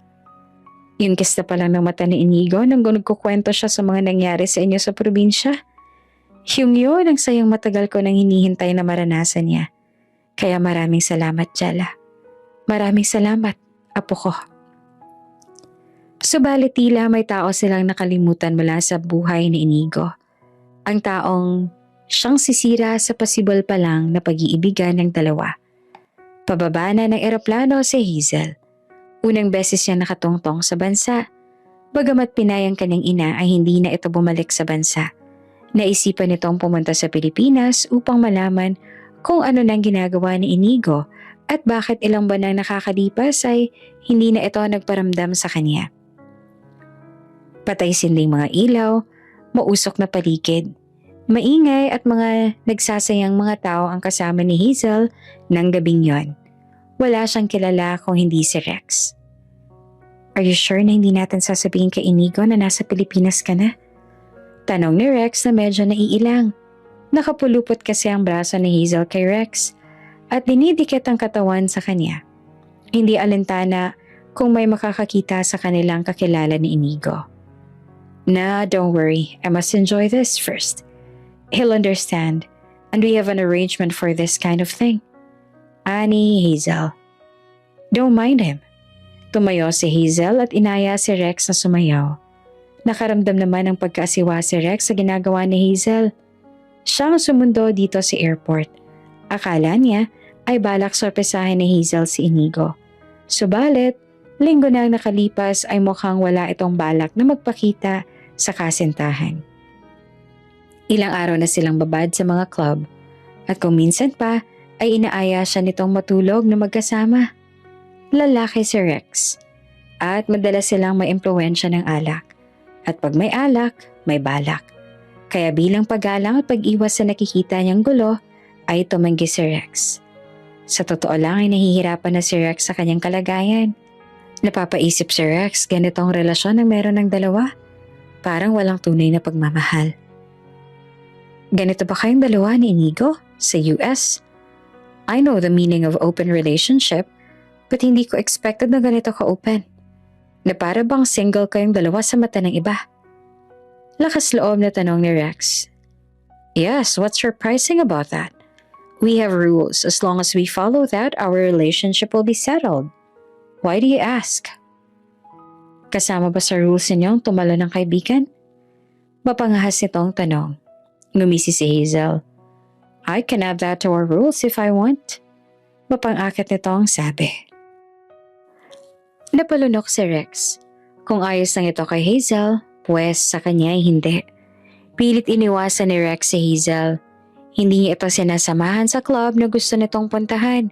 Yung kista pa lang ng mata ni Inigo nang nagkukwento siya sa mga nangyari sa inyo sa probinsya. Yung yun ang sayang matagal ko nang hinihintay na maranasan niya. Kaya maraming salamat, Jella. Maraming salamat, apo ko. Subalit tila may tao silang nakalimutan mula sa buhay ni Inigo. Ang taong siyang sisira sa pasibol pa lang na pag-iibigan ng dalawa. Pababa na ng eroplano si Hazel. Unang beses siya nakatungtong sa bansa. Bagamat pinayang kanyang ina ay hindi na ito bumalik sa bansa. Naisipan nitong pumunta sa Pilipinas upang malaman kung ano nang ginagawa ni Inigo at bakit ilang buwan nang nakakalipas ay hindi na ito nagparamdam sa kanya. Patay sinding mga ilaw, mausok na paligid. Maingay at mga nagsasayang mga tao ang kasama ni Hazel ng gabing yon. Wala siyang kilala kung hindi si Rex. Are you sure na hindi natin sasabihin kay Inigo na nasa Pilipinas ka na? Tanong ni Rex na medyo naiilang. Nakapulupot kasi ang braso ni Hazel kay Rex at dinidikit ang katawan sa kanya. Hindi alintana kung may makakakita sa kanilang kakilala ni Inigo. Nah, don't worry. I must enjoy this first. He'll understand, and we have an arrangement for this kind of thing. Ani Hazel. Don't mind him. Tumayo si Hazel at inaya si Rex na sumayaw. Nakaramdam naman ng pagkaasiwa si Rex sa ginagawa ni Hazel. Siya ang sumundo dito sa airport. Akala niya ay balak sorpresahin ni Hazel si Inigo. Subalit, linggo na ang nakalipas ay mukhang wala itong balak na magpakita sa kasintahan. Ilang araw na silang babad sa mga club at kung minsan pa ay inaaya siya nitong matulog na magkasama. Lalaki si Rex at madalas silang may impluwensya ng alak at pag may alak, may balak. Kaya bilang paggalang at pag-iwas sa nakikita niyang gulo ay tumanggi si Rex. Sa totoo lang ay nahihirapan na si Rex sa kanyang kalagayan. Napapaisip si Rex ganitong relasyon ang meron ng dalawa. Parang walang tunay na pagmamahal. Ganito ba kayong dalawa ni Inigo sa US? I know the meaning of open relationship, but hindi ko expected na ganito ka-open. Na para bang single kayong dalawa sa mata ng iba? Lakas loob na tanong ni Rex. Yes, what's surprising about that? We have rules. As long as we follow that, our relationship will be settled. Why do you ask? Kasama ba sa rules ninyong tumalo ng kaibigan? Mapangahas nitong tanong. Ngumisi si Hazel. I can add that to our rules if I want. Mapang-akit nitong sabi. Napalunok si Rex. Kung ayos lang ito kay Hazel, pues sa kanya ay hindi. Pilit iniwasan ni Rex si Hazel. Hindi niya ito sinasamahan sa club na gusto nitong puntahan.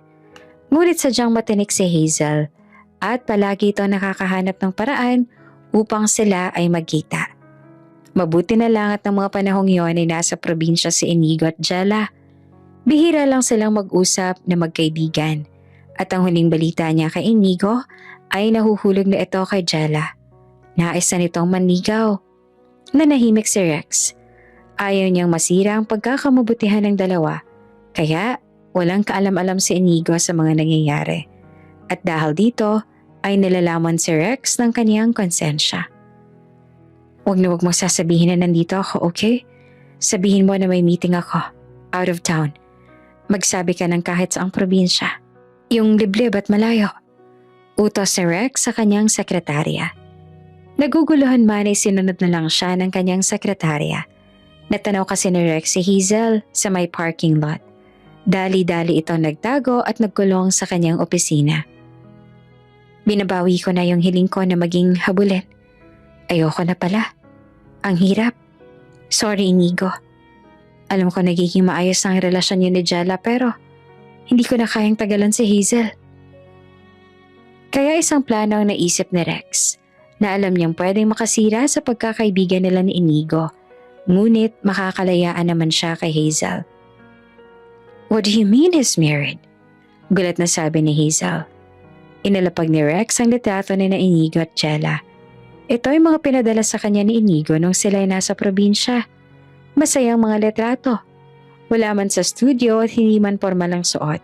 Ngunit sadyang matinik si Hazel at palagi ito nakakahanap ng paraan upang sila ay magkita. Mabuti na lang at ng mga panahong yon ay nasa probinsya si Inigo at Jella. Bihira lang silang mag-usap na magkaibigan at ang huling balita niya kay Inigo ay nahuhulog na ito kay Jella. Nais na nitong manligaw. Nanahimik si Rex. Ayaw niyang masira ang pagkakamabutihan ng dalawa kaya walang kaalam-alam si Inigo sa mga nangyayari. At dahil dito ay nilalaman si Rex ng kaniyang konsensya. Huwag na huwag mong sasabihin na nandito ako, okay? Sabihin mo na may meeting ako, out of town. Magsabi ka ng kahit saang probinsya. Yung liblib at malayo. Utos si Rex sa kanyang sekretarya. Naguguluhan man ay sinunod na lang siya ng kanyang sekretarya. Natanaw kasi ni Rex si Hazel sa may parking lot. Dali-dali ito nagtago at nagkulong sa kanyang opisina. Binabawi ko na yung hiling ko na maging habulin. Ayoko na pala. Ang hirap. Sorry, Inigo. Alam ko nagiging maayos ang relasyon niyo ni Jella pero hindi ko na kayang tagalan si Hazel. Kaya isang plano ang naisip ni Rex na alam niyang pwedeng makasira sa pagkakaibigan nila ni Inigo. Ngunit makakalayaan naman siya kay Hazel. What do you mean he's married? Gulat na sabi ni Hazel. Inalapag ni Rex ang litrato ni na Inigo at Jella. Ito ay mga pinadala sa kanya ni Inigo nung sila ay nasa probinsya. Masayang mga litrato. Wala man sa studio at hindi man formal ang suot.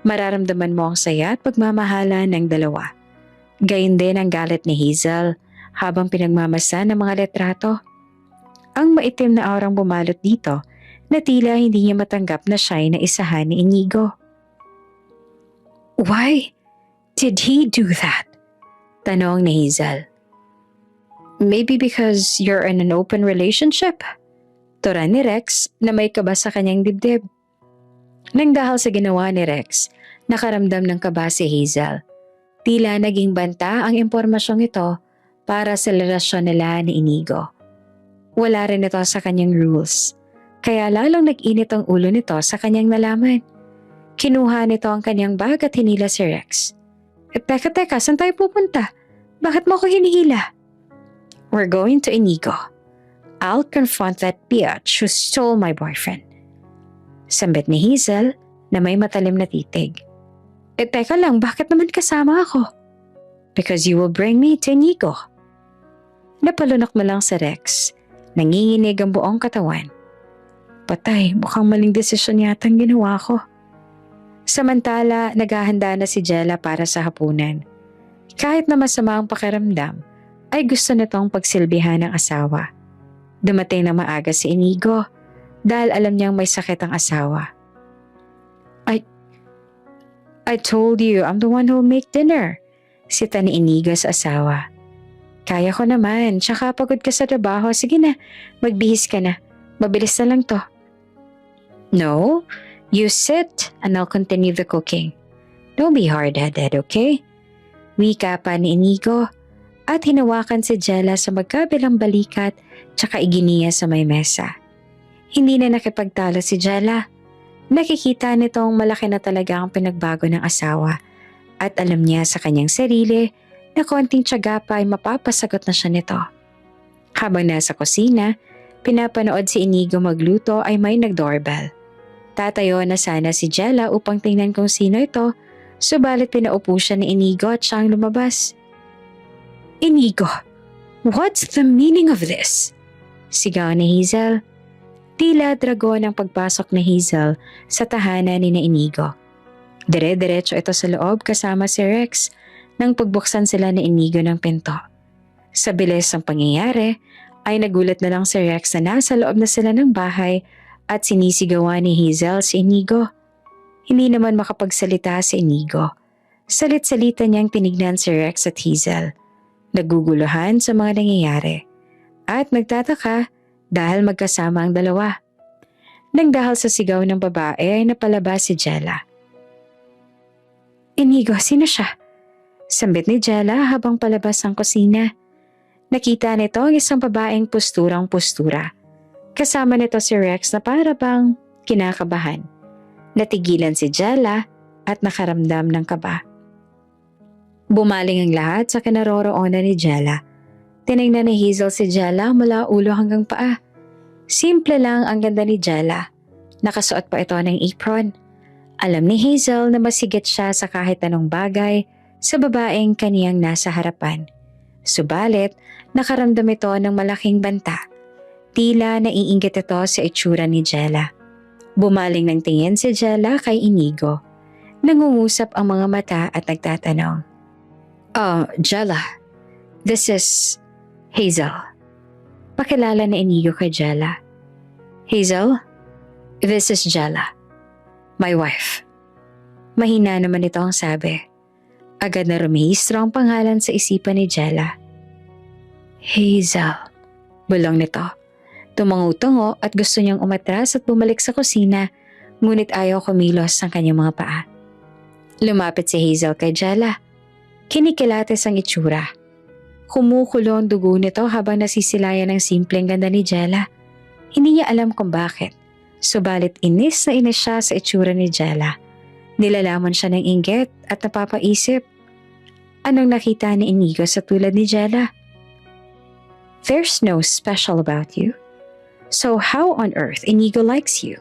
Mararamdaman mo ang saya at pagmamahala ng dalawa. Gayun din ang galit ni Hazel habang pinagmamasa ng mga litrato. Ang maitim na aurang bumalot dito na tila hindi niya matanggap na siya'y naisahan ni Inigo. Why did he do that? Tanong ni Hazel. Maybe because you're in an open relationship? Tura ni Rex na may kaba sa kanyang dibdib. Nang dahil sa ginawa ni Rex, nakaramdam ng kaba si Hazel. Tila naging banta ang impormasyong ito para sa relasyon nila ni Inigo. Wala rin ito sa kanyang rules, kaya lalong nag-init ang ulo nito sa kanyang nalaman. Kinuha nito ang kanyang bag at hinila si Rex. Teka, saan tayo pupunta? Bakit mo ako hinihila? We're going to Inigo. I'll confront that bitch who stole my boyfriend. Sambit ni Hazel na may matalim na titig. Teka lang, bakit naman kasama ako? Because you will bring me to Inigo. Napalunok na lang sa Rex. Nanginginig ang buong katawan. Patay, mukhang maling desisyon yata ang ginawa ko. Samantala, naghahanda na si Jella para sa hapunan. Kahit na masama ang pakiramdam, ay gusto nitong pagsilbihan ng asawa. Dumating na maaga si Inigo dahil alam niyang may sakit ang asawa. I told you I'm the one who'll make dinner. Sita ni Inigo sa asawa. Kaya ko naman, tsaka pagod ka sa trabaho. Sige na, magbihis ka na. Mabilis na lang to. No, you sit and I'll continue the cooking. Don't be hard-headed, okay? Wika pa ni Inigo at hinawakan si Jella sa magkabilang balikat tsaka iginiya sa may mesa. Hindi na nakipagtalo si Jella. Nakikita nitong malaki na talaga ang pinagbago ng asawa at alam niya sa kanyang sarili na konting tiyaga pa ay mapapasagot na siya nito. Habang nasa kusina, pinapanood si Inigo magluto ay may nag-doorbell. Tatayo na sana si Jella upang tingnan kung sino ito, subalit pinaupo siya ni Inigo at siyang lumabas. Inigo, what's the meaning of this? Sigaw ni Hazel. Tila dragon ang pagpasok ni Hazel sa tahanan ni Inigo. Dire-diretso ito sa loob kasama si Rex nang pagbuksan sila ni Inigo ng pinto. Sa bilis ng pangyayari ay nagulat na lang si Rex na nasa loob na sila ng bahay at sinisigawan ni Hazel si Inigo. Hindi naman makapagsalita si Inigo. Salit-salita niyang tinignan si Rex at Hazel. Naguguluhan sa mga nangyayari at nagtataka dahil magkasama ang dalawa. Nang dahil sa sigaw ng babae ay napalabas si Jella. Inigo, sino siya? Sambit ni Jella habang palabas ang kusina. Nakita nito ang isang babaeng posturang-postura. Kasama nito si Rex na para bang kinakabahan. Natigilan si Jella at nakaramdam ng kaba. Bumaling ang lahat sa kinaroroonan ni Jella. Tinignan ni Hazel si Jella mula ulo hanggang paa. Simple lang ang ganda ni Jella. Nakasuot pa ito ng apron. Alam ni Hazel na masigit siya sa kahit anong bagay sa babaeng kaniyang nasa harapan. Subalit, nakaramdam ito ng malaking banta. Tila naiinggit ito sa itsura ni Jella. Bumaling ng tingin si Jella kay Inigo. Nangungusap ang mga mata at nagtatanong. Jella, this is Hazel. Pakilala na Inigo kay Jella. Hazel, this is Jella, my wife. Mahina naman ito ang sabi. Agad na rumihistro ang pangalan sa isipan ni Jella. Hazel, bulong nito. Tumangutango at gusto niyang umatras at bumalik sa kusina, ngunit ayaw kumilos ang kanyang mga paa. Lumapit si Hazel kay Jella. Kinikilates ang itsura. Kumukulo ang dugo nito habang nasisilayan ng simpleng ganda ni Jella. Hindi niya alam kung bakit. Subalit inis na inis siya sa itsura ni Jella. Nilalaman siya ng inggit at napapaisip. Anong nakita ni Inigo sa tulad ni Jella? There's no special about you. So how on earth Inigo likes you?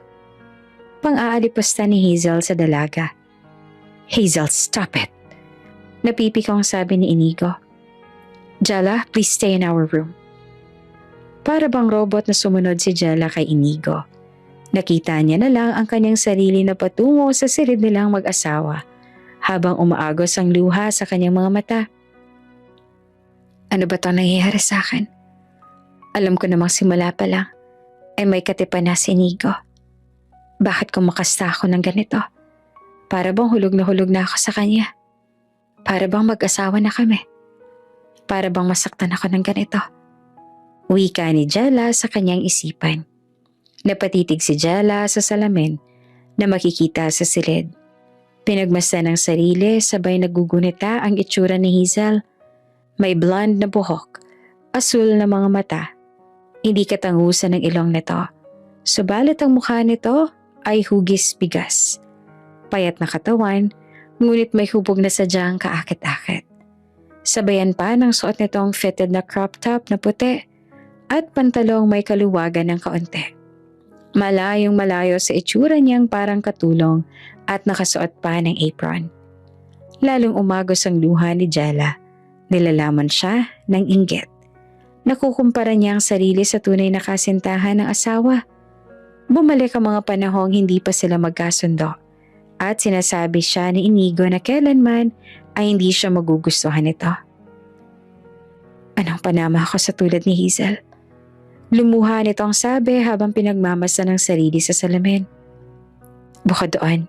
Pang-aalipusta ni Hazel sa dalaga. Hazel, stop it. Napipikong sabi ni Inigo. Jella, please stay in our room. Para bang robot na sumunod si Jella kay Inigo. Nakita niya na lang ang kanyang sarili na patungo sa silid nilang mag-asawa habang umaagos ang luha sa kanyang mga mata. Ano ba itong nangyayari sa akin? Alam ko namang simula pa lang ay may katipan na si Inigo. Bakit kumakasta ako ng ganito? Para bang hulog na ako sa kanya? Para bang mag-asawa na kami? Para bang masaktan ako ng ganito? Wika ni Jella sa kanyang isipan. Napatitig si Jella sa salamin na makikita sa silid. Pinagmasdan ng sarili sabay nagugunita ang itsura ni Hazel. May blonde na buhok, asul na mga mata. Hindi katangusan ng ilong nito. Subalit ang mukha nito ay hugis bigas. Payat na katawan, ngunit may hubog na sadyang kaakit-akit. Sabayan pa ng suot nitong fitted na crop top na puti at pantalong may kaluwagan ng kaunti. Malayong malayo sa itsura niyang parang katulong at nakasuot pa ng apron. Lalong umagos ang luha ni Jella. Nilalaman siya ng inggit. Nakukumpara niya ang sarili sa tunay na kasintahan ng asawa. Bumalik ang mga panahong hindi pa sila magkasundo at sinasabi siya ni Inigo na kailanman ay hindi siya magugustuhan nito. Anong panama ako sa tulad ni Hazel? Lumuha nito ang sabi habang pinagmamasa ng sarili sa salamin. Bukod doon,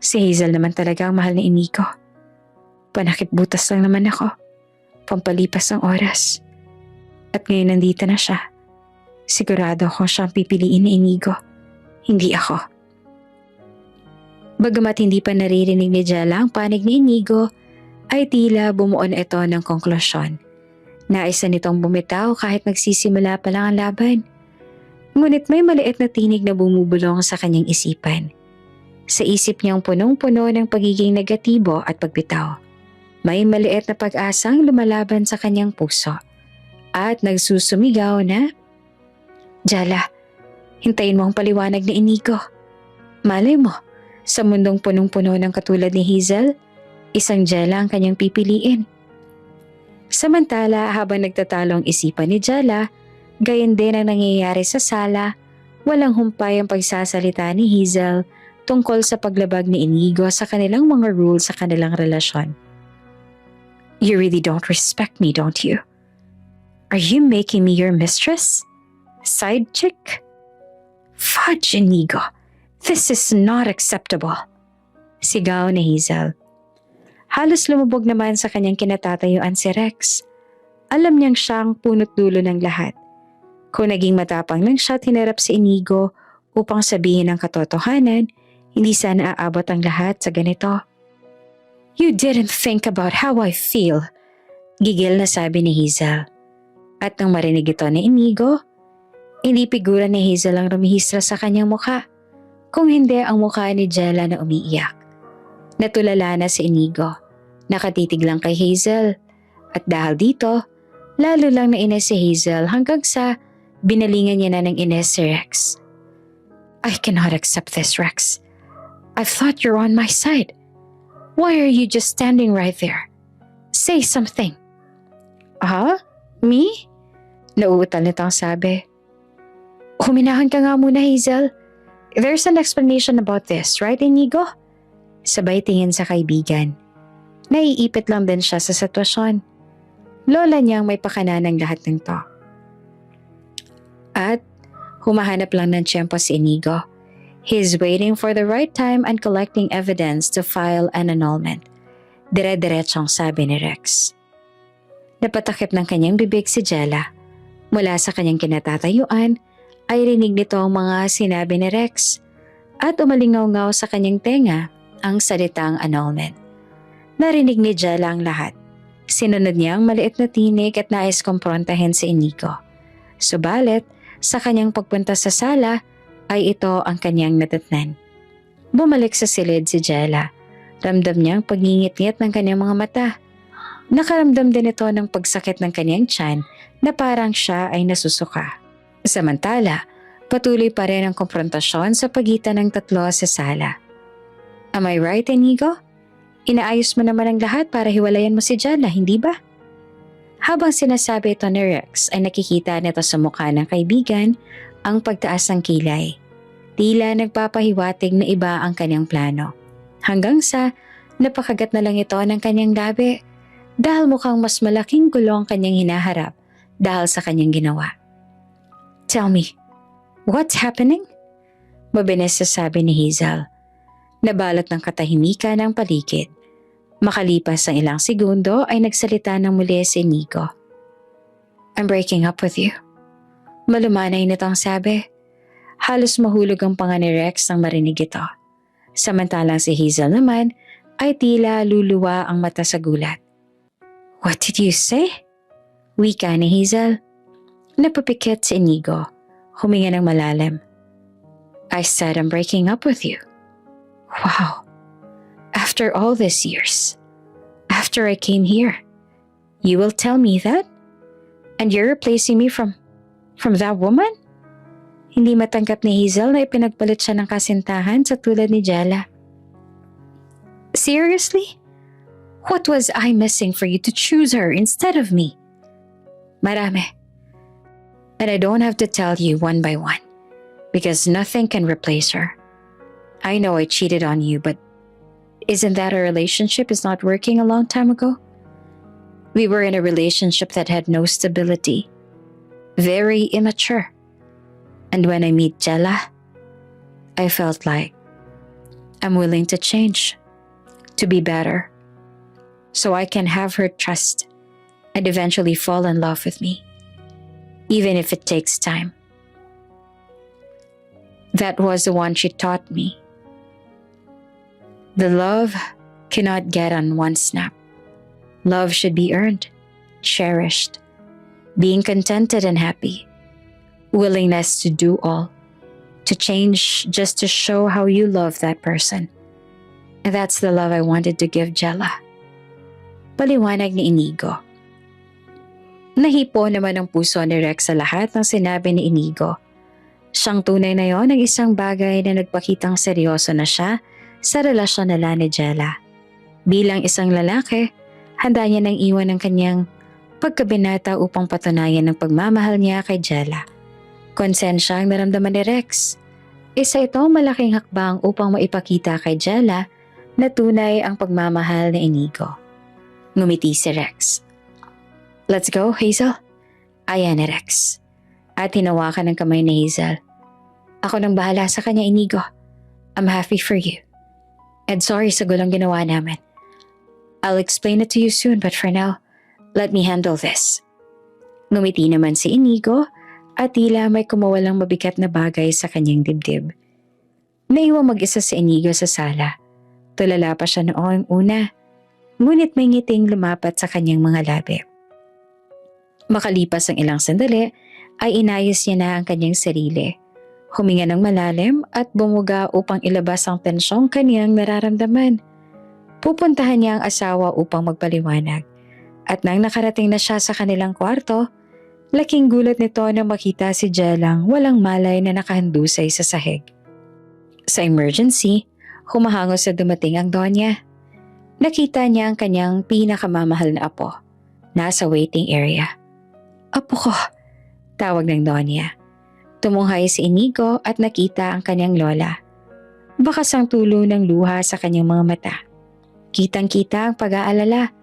si Hazel naman talaga ang mahal ni Inigo. Panakip butas lang naman ako. Pampalipas ang oras. At ngayon nandito na siya. Sigurado akong siyang pipiliin ni Inigo. Hindi ako. Bagamat hindi pa naririnig ni Jella ang panig ni Inigo, ay tila bumuo na ito ng konklusyon. Naisa nitong bumitaw kahit magsisimula pa lang ang laban. Ngunit may maliit na tinig na bumubulong sa kanyang isipan. Sa isip niyang punong-puno ng pagiging negatibo at pagbitaw. May maliit na pag-asang lumalaban sa kanyang puso. At nagsusumigaw na, Jella, hintayin mo ang paliwanag ni Inigo. Malay mo, sa mundong punong-puno ng katulad ni Hazel, isang Jella ang kanyang pipiliin. Samantala habang nagtatalo ang isipan ni Jella, gayon din ang nangyayari sa sala, walang humpay ang pagsasalita ni Hazel tungkol sa paglabag ni Inigo sa kanilang mga rules sa kanilang relasyon. You really don't respect me, don't you? Are you making me your mistress? Side chick? Fudge, Inigo. This is not acceptable. Sigaw ni Hazel. Halos lumubog naman sa kanyang kinatatayuan si Rex. Alam niyang siyang punot dulo ng lahat. Kung naging matapang lang siya at hinarap si Inigo upang sabihin ang katotohanan, hindi sana aabot ang lahat sa ganito. You didn't think about how I feel, gigil na sabi ni Hazel. At nang marinig ito ni Inigo, hindi figura ni Hazel ang rumihistra sa kanyang mukha, kung hindi ang mukha ni Jella na umiiyak. Natulala na si Inigo. Nakatitig lang kay Hazel. At dahil dito, lalo lang nainis si Hazel hanggang sa binalingan niya na ng ines si Rex. I cannot accept this, Rex. I thought you're on my side. Why are you just standing right there? Say something. Me? Nauutal nito ang sabi. Huminahan ka nga muna, Hazel. There's an explanation about this, right, Inigo? Sabay tingin sa kaibigan. Naiipit lang din siya sa sitwasyon. Lola niyang may pakana ng lahat ng to. At humahanap lang ng tiyempo si Inigo. He's waiting for the right time and collecting evidence to file an annulment. Dire-diretsong sabi ni Rex. Napatakip ng kanyang bibig si Jella. Mula sa kanyang kinatatayuan ay rinig nito ang mga sinabi ni Rex at umalingaw-ngaw sa kanyang tenga ang salitang annulment. Narinig ni Jella ang lahat. Sinunod niya ang maliit na tinig at nais kumprontahin si Inigo. Subalit, sa kanyang pagpunta sa sala ay ito ang kanyang natatnan. Bumalik sa silid si Jella. Ramdam niyang pagngingit-ngit ng kanyang mga mata. Nakaramdam din ito ng pagsakit ng kanyang tiyan na parang siya ay nasusuka. Samantala, patuloy pa rin ang komprontasyon sa pagitan ng tatlo sa sala. Am I right, Inigo? Inaayos mo naman ang lahat para hiwalayan mo si Jella, hindi ba? Habang sinasabi ito ni Rex ay nakikita nito sa mukha ng kaibigan ang pagtaas ng kilay. Tila nagpapahiwatig na iba ang kanyang plano. Hanggang sa napakagat na lang ito ng kanyang labi dahil mukhang mas malaking gulo ang kanyang hinaharap dahil sa kanyang ginawa. Tell me, what's happening? Mabilis sasabi ni Hazel. Nabalot ng katahimikan ang paligid. Makalipas ang ilang segundo ay nagsalita ng muli si Inigo. I'm breaking up with you. Malumanay nitong sabi. Halos mahulog ang panga ni Rex nang marinig ito. Samantalang si Hazel naman ay tila luluwa ang mata sa gulat. What did you say? Wika ni Hazel. Napapikit si Inigo. Huminga ng malalim. I said I'm breaking up with you. Wow. After all these years. After I came here. You will tell me that? And you're replacing me from that woman? Hindi matanggap ni Hazel na ipinagpalit siya ng kasintahan sa tulad ni Jella. Seriously? What was I missing for you to choose her instead of me? Marami. And I don't have to tell you one by one. Because nothing can replace her. I know I cheated on you, but isn't that a relationship is not working a long time ago? We were in a relationship that had no stability. Very immature. And when I meet Jella, I felt like I'm willing to change, to be better, so I can have her trust and eventually fall in love with me, even if it takes time. That was the one she taught me. The love cannot get on one snap. Love should be earned, cherished, being contented and happy, willingness to do all, to change just to show how you love that person. And that's the love I wanted to give Jella. Paliwanag ni Inigo. Nahipo naman ang puso ni Rex sa lahat ng sinabi ni Inigo. Siyang tunay na yon ang isang bagay na nagpakitang seryoso na siya sa relasyon nila ni Jella. Bilang isang lalaki, handa niya nang iwan ang kanyang pagkabinata upang patunayan ang pagmamahal niya kay Jella. Konsensya ang naramdaman ni Rex. Isa itong malaking hakbang upang maipakita kay Jella na tunay ang pagmamahal ni Inigo. Ngumiti si Rex. Let's go, Hazel. Ayan ni Rex. At hinawakan ng kamay ni Hazel. Ako nang bahala sa kanya, Inigo. I'm happy for you. And sorry sa gulong ginawa namin. I'll explain it to you soon, but for now, let me handle this. Ngumiti naman si Inigo at tila may kumawalang mabigat na bagay sa kanyang dibdib. Naiwang mag-isa si Inigo sa sala. Tulala pa siya noong una, ngunit may ngiting lumapat sa kanyang mga labi. Makalipas ang ilang sandali, ay inayos niya na ang kanyang sarili. Huminga ng malalim at bumuga upang ilabas ang tensyong kaniyang nararamdaman. Pupuntahan niya ang asawa upang magpaliwanag. At nang nakarating na siya sa kanilang kwarto, laking gulat nito na makita si Jellang walang malay na nakahandusay sa sahig. Sa emergency, humahango sa dumating ang Donya. Nakita niya ang kanyang pinakamamahal na apo. Nasa waiting area. Apo ko, tawag ng Donya. Tumunghay si Inigo at nakita ang kanyang lola. Bakas ang tulo ng luha sa kanyang mga mata. Kitang-kita ang pag-aalala.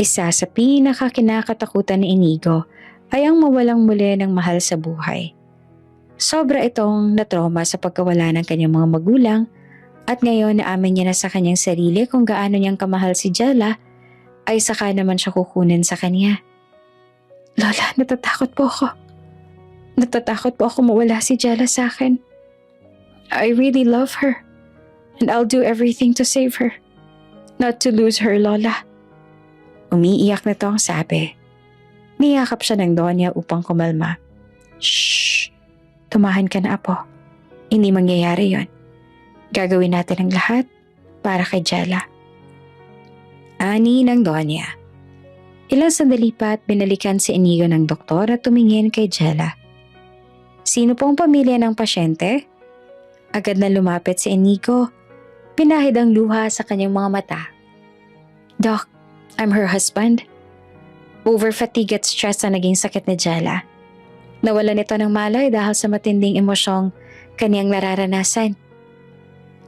Isa sa pinakakinakatakutan ni Inigo ay ang mawalang muli ng mahal sa buhay. Sobra itong natroma sa pagkawala ng kanyang mga magulang at ngayon na amin niya na sa kanyang sarili kung gaano niyang kamahal si Jella ay saka naman siya kukunin sa kanya. Lola, natatakot po ako. Natatakot po ako mawala si Jella sa akin. I really love her and I'll do everything to save her. Not to lose her, Lola. Umiiyak na to ang sabi. Niyakap siya ng Donya upang kumalma. Shh! Tumahan ka na, Apo. Hindi mangyayari yon. Gagawin natin ang lahat para kay Jella. Ani ng Donya. Ilang sandali pa at binalikan si Inigo ng doktor at tumingin kay Jella. Sino pong pamilya ng pasyente? Agad na lumapit si Inigo. Pinahid ang luha sa kanyang mga mata. Doc, I'm her husband. Over-fatigue at stress ang naging sakit ni Jella. Nawalan ito ng malay dahil sa matinding emosyong kaniyang nararanasan.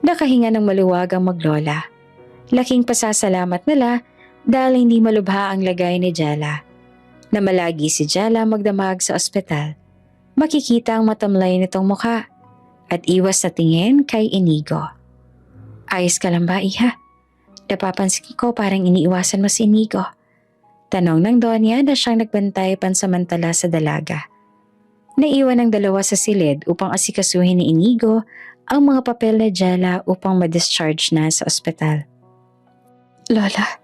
Nakahinga ng maluwag ang maglola. Laking pasasalamat nila dahil hindi malubha ang lagay ni Jella. Na malagi si Jella magdamag sa ospital. Makikita ang matamlay nitong mukha at iwas na tingin kay Inigo. Ayos ka lang ba, Iha? Napapansin ko parang iniiwasan mo si Inigo. Tanong ng Donya na siyang nagbantay pansamantala sa dalaga. Naiwan ang dalawa sa silid upang asikasuhin ni Inigo ang mga papel na Jella upang ma-discharge na sa ospital. Lola,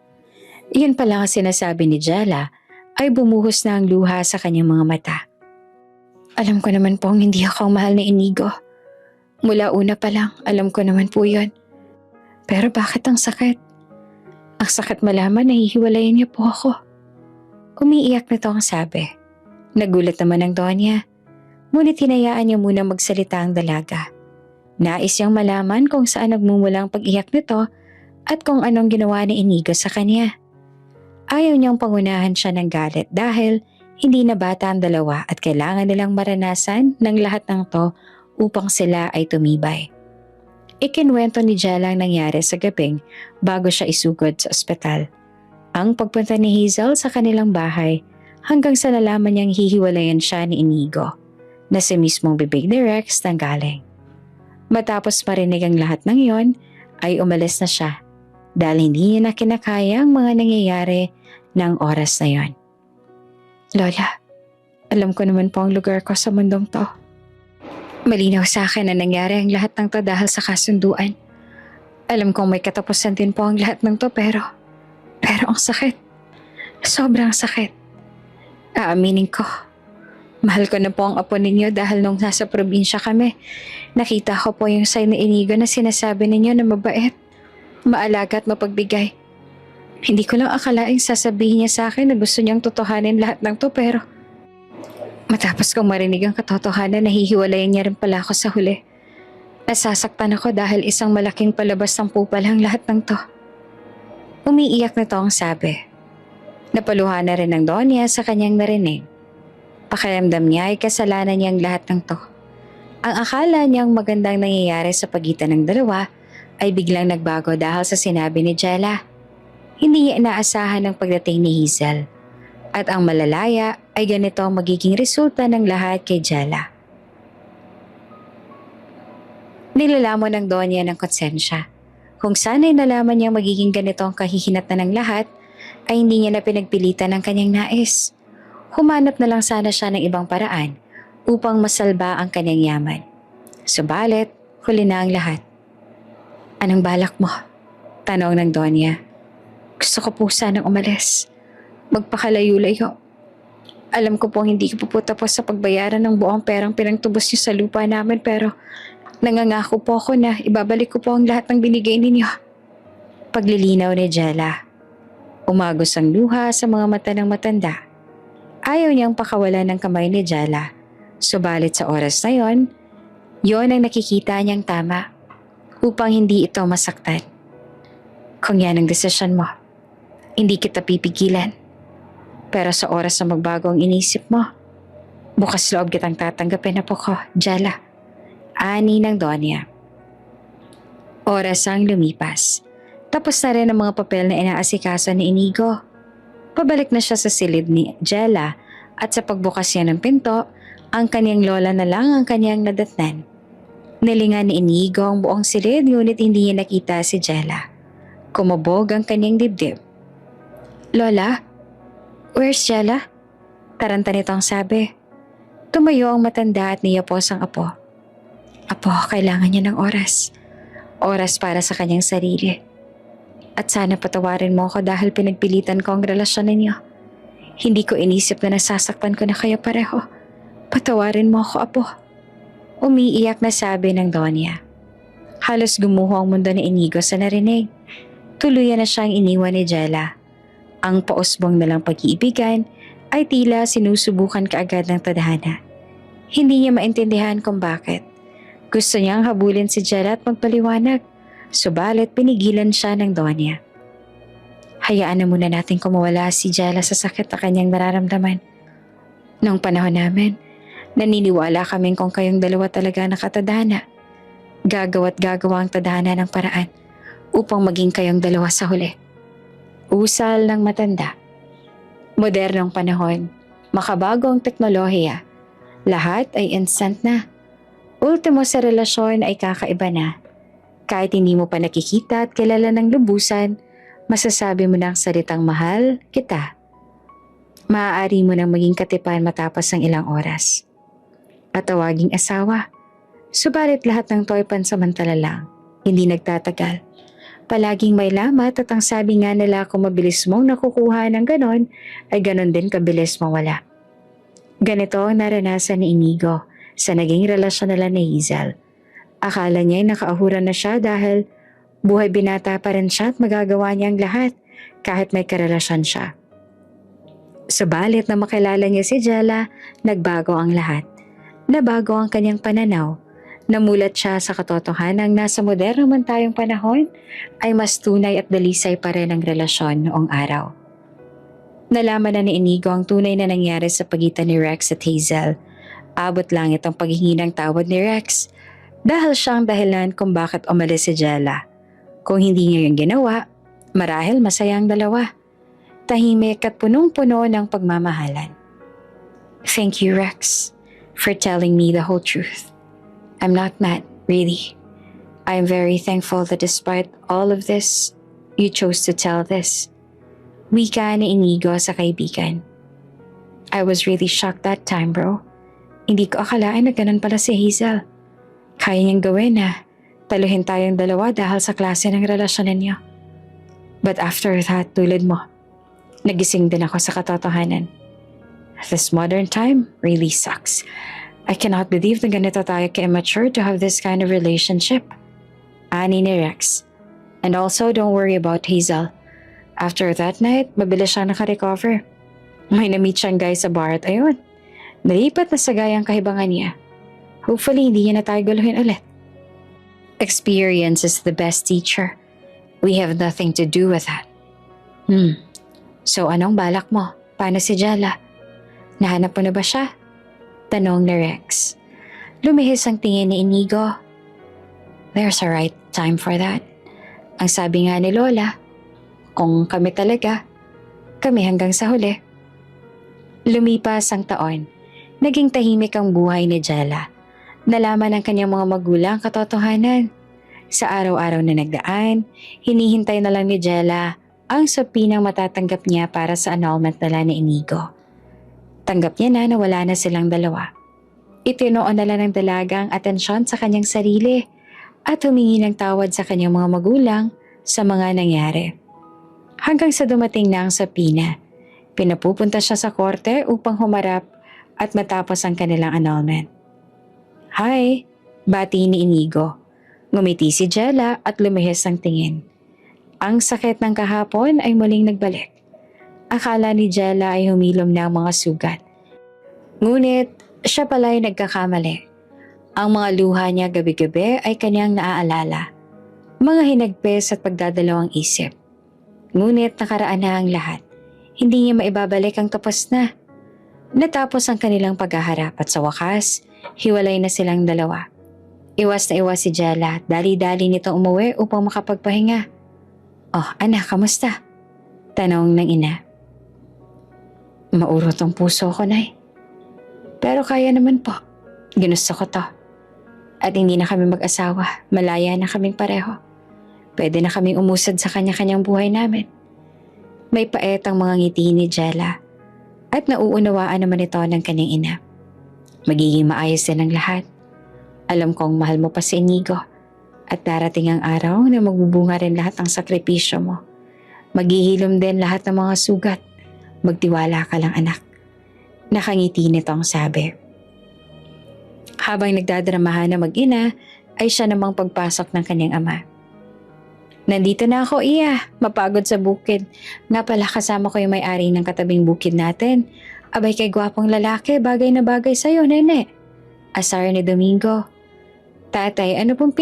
iyon pala ang sinasabi ni Jella ay bumuhos na ang luha sa kanyang mga mata. Alam ko naman pong hindi ako ang mahal ni Inigo. Mula una pa lang, alam ko naman po yun. Pero bakit ang sakit? Ang sakit malaman na hihiwalayan niya po ako. Umiiyak na to ang sabi. Nagulat naman ang Donya. Ngunit hinayaan niya muna magsalita ang dalaga. Nais niyang malaman kung saan nagmumula ang pag-iyak nito at kung anong ginawa ni Inigo sa kanya. Ayaw niyang pangunahan siya ng galit dahil hindi na bata ang dalawa at kailangan nilang maranasan ng lahat ng to upang sila ay tumibay. Ikinwento ni Jella ang nangyari sa gabing bago siya isugod sa ospital. Ang pagpunta ni Hazel sa kanilang bahay hanggang sa nalaman niyang hihiwalayan siya ni Inigo na sa mismong bibig ni Rex nanggaling. Matapos marinig ang lahat ng yon ay umalis na siya dahil hindi niya na kinakaya ang mga nangyayari ng oras na yon. Lola, alam ko naman po ang lugar ko sa mundong to. Malinaw sa akin na nangyari ang lahat ng to dahil sa kasunduan. Alam kong may katapusan din po ang lahat ng to pero ang sakit. Sobrang sakit. Aaminin ko. Mahal ko na po ang apo ninyo dahil nung nasa probinsya kami, nakita ko po yung sign ni Inigo na sinasabi ninyo na mabait, maalaga at mapagbigay. Hindi ko lang akalaing sasabihin niya sa akin na gusto niyang totohanin lahat ng to pero matapos kong marinig ang katotohanan, nahihiwalayan niya rin pala ako sa huli. Nasasaktan ako dahil isang malaking palabas ng pupal ang lahat ng to. Umiiyak na to ang sabi. Napaluha na rin ng Donya sa kanyang narinig. Pakiramdam niya ay kasalanan niyang lahat ng to. Ang akala niyang magandang nangyayari sa pagitan ng dalawa ay biglang nagbago dahil sa sinabi ni Jella. Hindi niya inaasahan ang pagdating ni Hazel. At ang malalaya ay ganito ang magiging resulta ng lahat kay Jella. Nilalamon ng Donya ng konsensya. Kung sana'y nalaman niyang magiging ganito ang kahihinatnan ng lahat, ay hindi niya na pinagpilitan ang kanyang nais. Humanap na lang sana siya ng ibang paraan upang masalba ang kanyang yaman. Subalit, huli na ang lahat. Anong balak mo? Tanong ng Donya. Gusto ko po sanang umalis. Magpakalayo-layo. Alam ko pong hindi ko po tapos sa pagbayaran ng buong perang pinangtubos niyo sa lupa namin pero nangangako po ako na ibabalik ko po ang lahat ng binigay ninyo. Paglilinaw ni Jella. Umagos ang luha sa mga mata ng matanda. Ayaw niyang pakawalan ng kamay ni Jella. Subalit sa oras na yon ang nakikita niyang tama upang hindi ito masaktan. Kung yan ang desisyon mo, hindi kita pipigilan. Pero sa oras na magbago ang inisip mo, bukas loob kitang tatanggapin na po ko, Jella. Ani ng Donya. Oras ang lumipas. Tapos na rin ang mga papel na inaasikaso ni Inigo. Pabalik na siya sa silid ni Jella at sa pagbukas niya ng pinto, ang kanyang lola na lang ang kanyang nadatnan. Nilingan ni Inigo ang buong silid ngunit hindi niya nakita si Jella. Kumabog ang kanyang dibdib. "Lola? Where's Jella?" Taranta nitong sabi. Tumayo ang matanda at niyapos ang apo. "Apo, kailangan niya ng oras. Oras para sa kanyang sarili. At sana patawarin mo ako dahil pinagpilitan ko ang relasyon ninyo. Hindi ko inisip na nasasaktan ko na kayo pareho. Patawarin mo ako, apo." Umiiyak na sabi ng Donya. Halos gumuho ang mundo ni Inigo sa narinig. Tuluyan na siyang iniwan ni Jella. Ang pausbong nalang pag-iibigan ay tila sinusubukan kaagad ng tadhana. Hindi niya maintindihan kung bakit. Gusto niyang habulin si Jella at magpaliwanag. Subalit pinigilan siya ng Donya. "Hayaan na muna natin kumawala si Jella sa sakit na kanyang nararamdaman. Noong panahon namin, naniniwala kaming kung kayong dalawa talaga nakatadhana. Gagawa't gagawa ang tadhana ng paraan upang maging kayong dalawa sa huli." Usal ng matanda. Modernong panahon, makabago ang teknolohiya. Lahat ay instant na. Ultimo sa relasyon ay kakaiba na. Kahit hindi mo pa nakikita at kilala ng lubusan, masasabi mo na ang salitang mahal kita. Maaari mo nang maging katipan matapos ng ilang oras. At tawaging asawa. Subalit lahat ng to'y pansamantala lang, hindi nagtatagal. Palaging may lamat at ang sabi nga nila kung mabilis mong nakukuha ng ganon, ay ganon din kabilis mawala. Ganito ang naranasan ni Inigo sa naging relasyon nila ni Hazel. Akala niya ay nakaahuran na siya dahil buhay binata pa rin siya at magagawa niya ang lahat kahit may karelasyon siya. Subalit na makilala niya si Jella, nagbago ang lahat. Nabago ang kanyang pananaw. Namulat siya sa katotohanang nasa moderno man tayong panahon ay mas tunay at dalisay pa rin ang relasyon noong araw. Nalaman na ni Inigo ang tunay na nangyari sa pagitan ni Rex at Hazel. Abot langit ang paghingi ng tawad ni Rex dahil siya ang dahilan kung bakit umalis si Jella. Kung hindi niya yung ginawa, marahil masaya ang dalawa. Tahimik at punong-puno ng pagmamahalan. "Thank you, Rex, for telling me the whole truth. I'm not mad, really. I am very thankful that despite all of this, you chose to tell this." Wika ni Inigo sa kaibigan. "I was really shocked that time, bro. Hindi ko akalain na ganun pala si Hazel. Kaya niyang gawin na taluhin tayong dalawa dahil sa klase ng relasyon ninyo. But after that, tulad mo, nagising din ako sa katotohanan. This modern time really sucks. I cannot believe na ganito tayo ka-immature to have this kind of relationship." Ani ni Rex. "And also, don't worry about Hazel. After that night, mabilis siya nakarecover. May na-meet siyang guy sa bar at ayun, nalipat na sa gayang kahibangan niya. Hopefully, hindi niya na tayo guluhin ulit." Experience is the best teacher. We have nothing to do with that. So anong balak mo? Paano si Jella? Nahanap mo na ba siya? Tanong ni Rex. Lumihis ang tingin ni Inigo. "There's a right time for that. Ang sabi nga ni Lola, kung kami talaga, kami hanggang sa huli." Lumipas ang taon. Naging tahimik ang buhay ni Jella. Nalaman ng kanyang mga magulang katotohanan. Sa araw-araw na nagdaan, hinihintay na lang ni Jella ang sapinang matatanggap niya para sa annulment nila ni Inigo. Tanggap niya na wala na silang dalawa. Itinoon na lang ng dalaga ang atensyon sa kanyang sarili at humingi ng tawad sa kanyang mga magulang sa mga nangyari. Hanggang sa dumating na ang sapina, pinapupunta siya sa korte upang humarap at matapos ang kanilang annulment. "Hi," bati ni Inigo. Ngumiti si Jella at lumihis ang tingin. Ang sakit ng kahapon ay muling nagbalik. Akala ni Jella ay humilom na ang mga sugat. Ngunit siya pala'y nagkakamali. Ang mga luha niya gabi-gabi ay kanyang naaalala. Mga hinagpis at pagdadalawang isip. Ngunit nakaraan na ang lahat. Hindi niya maibabalik ang tapos na. Natapos ang kanilang paghaharap at sa wakas, hiwalay na silang dalawa. Iwas na iwas si Jella at dali-dali nito umuwi upang makapagpahinga. Oh, anak, kamusta? Tanong ng ina. Maurot ang puso ko, Nay. Pero kaya naman po. Ginusto ko to. At hindi na kami mag-asawa. Malaya na kaming pareho. Pwede na kaming umusad sa kanya-kanyang buhay namin. May paetang mga ngiti ni Jella. At nauunawaan naman ito ng kanyang ina. Magiging maayos din ang lahat. Alam kong mahal mo pa si Inigo. At darating ang araw na magbubunga rin lahat ng sakripisyo mo. Maghihilom din lahat ng mga sugat. Magtiwala ka lang, anak. Nakangiti nito ang sabi. Habang nagdadramahan na mag-ina, ay siya namang pagpasok ng kanyang ama. Nandito na ako, iya. Mapagod sa bukid. Nga pala kasama ko yung may-ari ng katabing bukid natin. Abay kay gwapong lalaki, bagay na bagay sa'yo, nene. Asar ni Domingo. Tatay, ano pong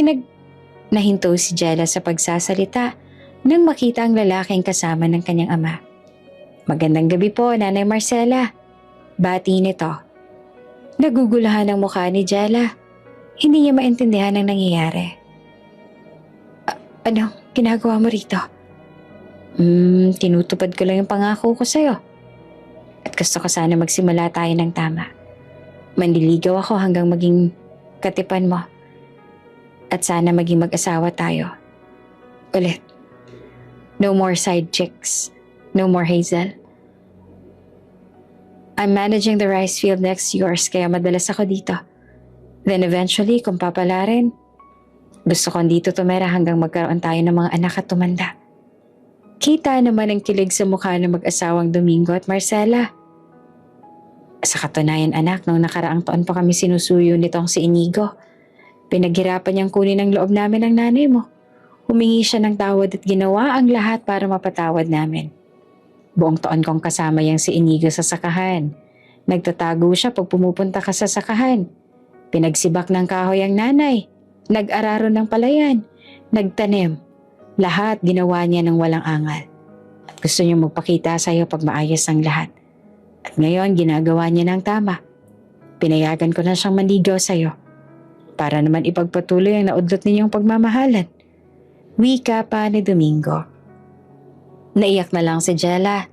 Nahinto si Jella sa pagsasalita nang makita ang lalaking kasama ng kanyang ama. Magandang gabi po, Nanay Marcela. Bati nito. Nagugulahan ang mukha ni Jella. Hindi niya maintindihan ang nangyayari. Ano ginagawa mo rito? Tinutupad ko lang yung pangako ko sa'yo. At gusto ko sana magsimula tayo ng tama. Manliligaw ako hanggang maging katipan mo. At sana maging mag-asawa tayo. Ulit. No more side chicks. No more Hazel. I'm managing the rice field next to yours kaya madalas ako dito. Then eventually, kung papalarin, gusto kong dito tumira hanggang magkaroon tayo ng mga anak at tumanda. Kita naman ang kilig sa mukha ng mag-asawang Domingo at Marcela. Sa katunayan, anak, nung nakaraang taon pa kami sinusuyo nitong si Inigo. Pinaghirapan niyang kunin ang loob namin ng nanay mo. Humingi siya ng tawad at ginawa ang lahat para mapatawad namin. Buong taon kong kasama yang si Inigo sa sakahan. Nagtatago siya pag pumupunta ka sa sakahan. Pinagsibak ng kahoy ang nanay. Nag-araro ng palayan. Nagtanim. Lahat ginawa niya ng walang angal. At gusto niya magpakita sa iyo pag maayos ang lahat. At ngayon ginagawa niya ng tama. Pinayagan ko na siyang manligaw sa iyo. Para naman ipagpatuloy ang naudlot ninyong pagmamahalan. Wika pa ni Domingo. Naiyak na lang si Jella.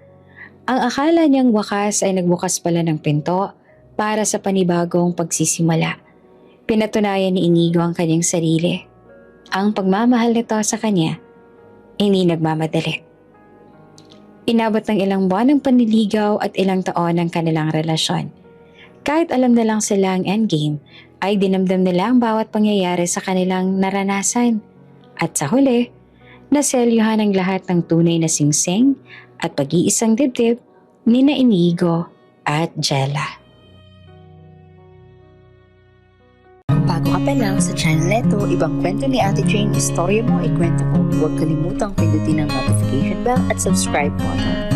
Ang akala niyang wakas ay nagbukas pala ng pinto para sa panibagong pagsisimula. Pinatunayan ni Inigo ang kanyang sarili. Ang pagmamahal nito sa kanya, hindi nagmamadali. Inabot ng ilang buwan ng panliligaw at ilang taon ang kanilang relasyon. Kahit alam na lang sila ang endgame, ay dinamdam nila ang bawat pangyayari sa kanilang naranasan. At sa huli, naselyuhan ang lahat ng tunay na singsing at pag-iisang dibdib ni Inigo at Jella. Bago ka pa lang sa channel neto, ibang kwento ni Ate Jane, istorya mo, ikwento ko. Huwag kalimutang pindutin ang notification bell at subscribe button.